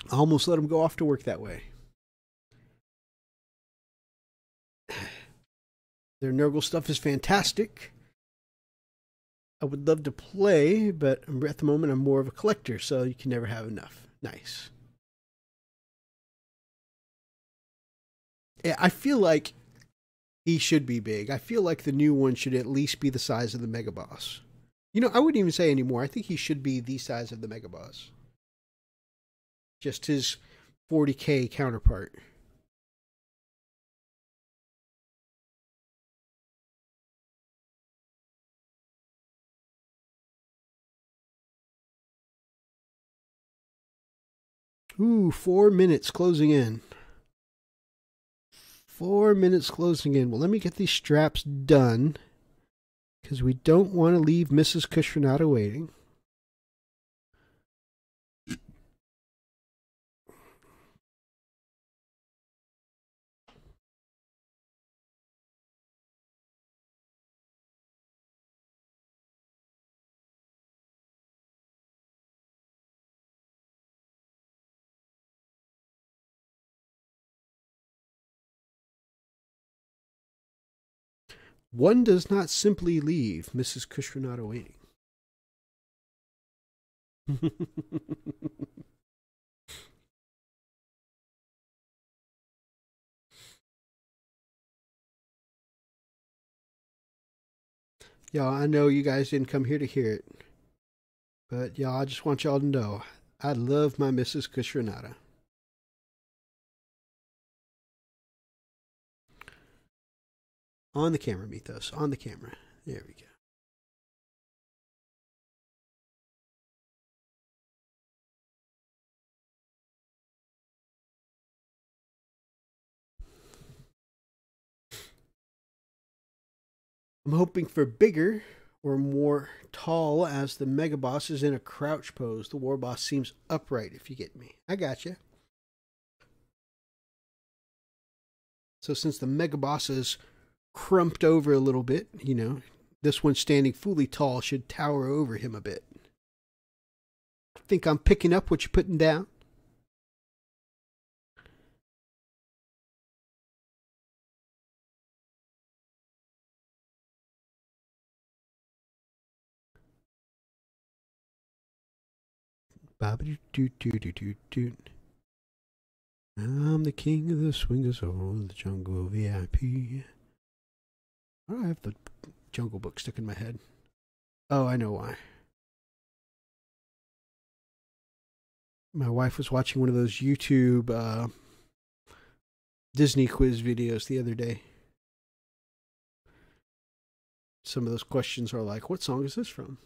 I almost let him go off to work that way. Their Nurgle stuff is fantastic. I would love to play, but at the moment I'm more of a collector, so you can never have enough. Nice. I feel like he should be big. I feel like the new one should at least be the size of the Mega Boss. You know, I wouldn't even say anymore. I think he should be the size of the Mega Boss. Just his 40K counterpart. Ooh, 4 minutes closing in. 4 minutes closing in. Well, let me get these straps done, because we don't want to leave Mrs. Cushionata waiting. One does not simply leave Mrs. Cushionata waiting. Y'all, I know you guys didn't come here to hear it, but y'all, I just want y'all to know, I love my Mrs. Cushionata. On the camera, Mythos. On the camera. There we go. I'm hoping for bigger or more tall, as the Mega Boss is in a crouch pose. The War Boss seems upright, if you get me. I gotcha. So since the Mega Boss is crumped over a little bit, you know, this one standing fully tall should tower over him a bit. I think I'm picking up what you're putting down. I'm the king of the swingers, all the jungle VIP. Why do I have the Jungle Book stuck in my head? Oh, I know why. My wife was watching one of those YouTube Disney quiz videos the other day. Some of those questions are like, what song is this from?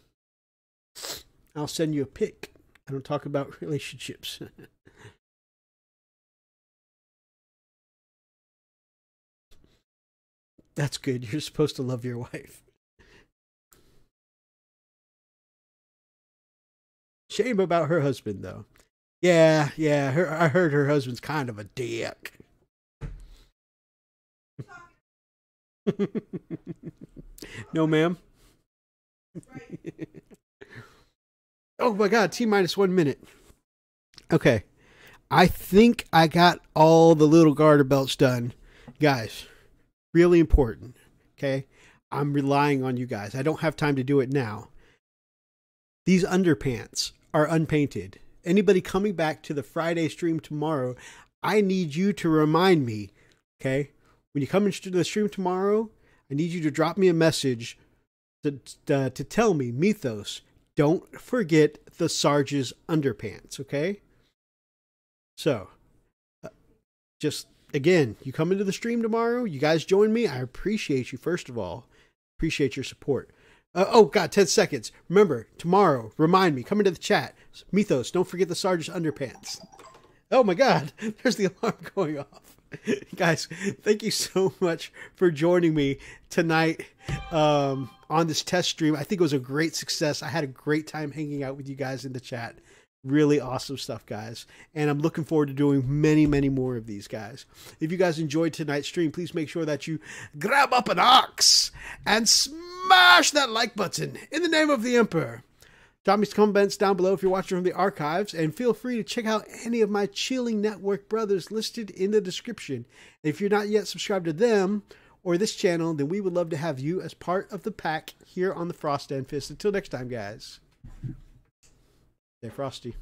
I'll send you a pic. I don't talk about relationships. That's good. You're supposed to love your wife. Shame about her husband, though. Yeah. I heard her husband's kind of a dick. No, ma'am. Oh my God, T-minus 1 minute. Okay. I think I got all the little garter belts done. Guys, really important. Okay. I'm relying on you guys. I don't have time to do it now. These underpants are unpainted. Anybody coming back to the Friday stream tomorrow, I need you to remind me, okay? When you come into the stream tomorrow, I need you to drop me a message to tell me, Mythos, don't forget the Sarge's underpants, okay? So, just, again, you come into the stream tomorrow, you guys join me, I appreciate you, first of all. Appreciate your support. Oh, God, 10 seconds. Remember, tomorrow, remind me, come into the chat. Mythos, don't forget the Sarge's underpants. Oh, my God, there's the alarm going off. Guys, thank you so much for joining me tonight on this test stream. I think it was a great success. I had a great time hanging out with you guys in the chat. Really awesome stuff, guys. And I'm looking forward to doing many, many more of these, guys. If you guys enjoyed tonight's stream, please make sure that you grab up an ox and smash that like button in the name of the Emperor. Drop me some comments down below if you're watching from the archives, and feel free to check out any of my Chilling Network brothers listed in the description. If you're not yet subscribed to them or this channel, then we would love to have you as part of the pack here on the Frost and Fist. Until next time, guys. Stay frosty.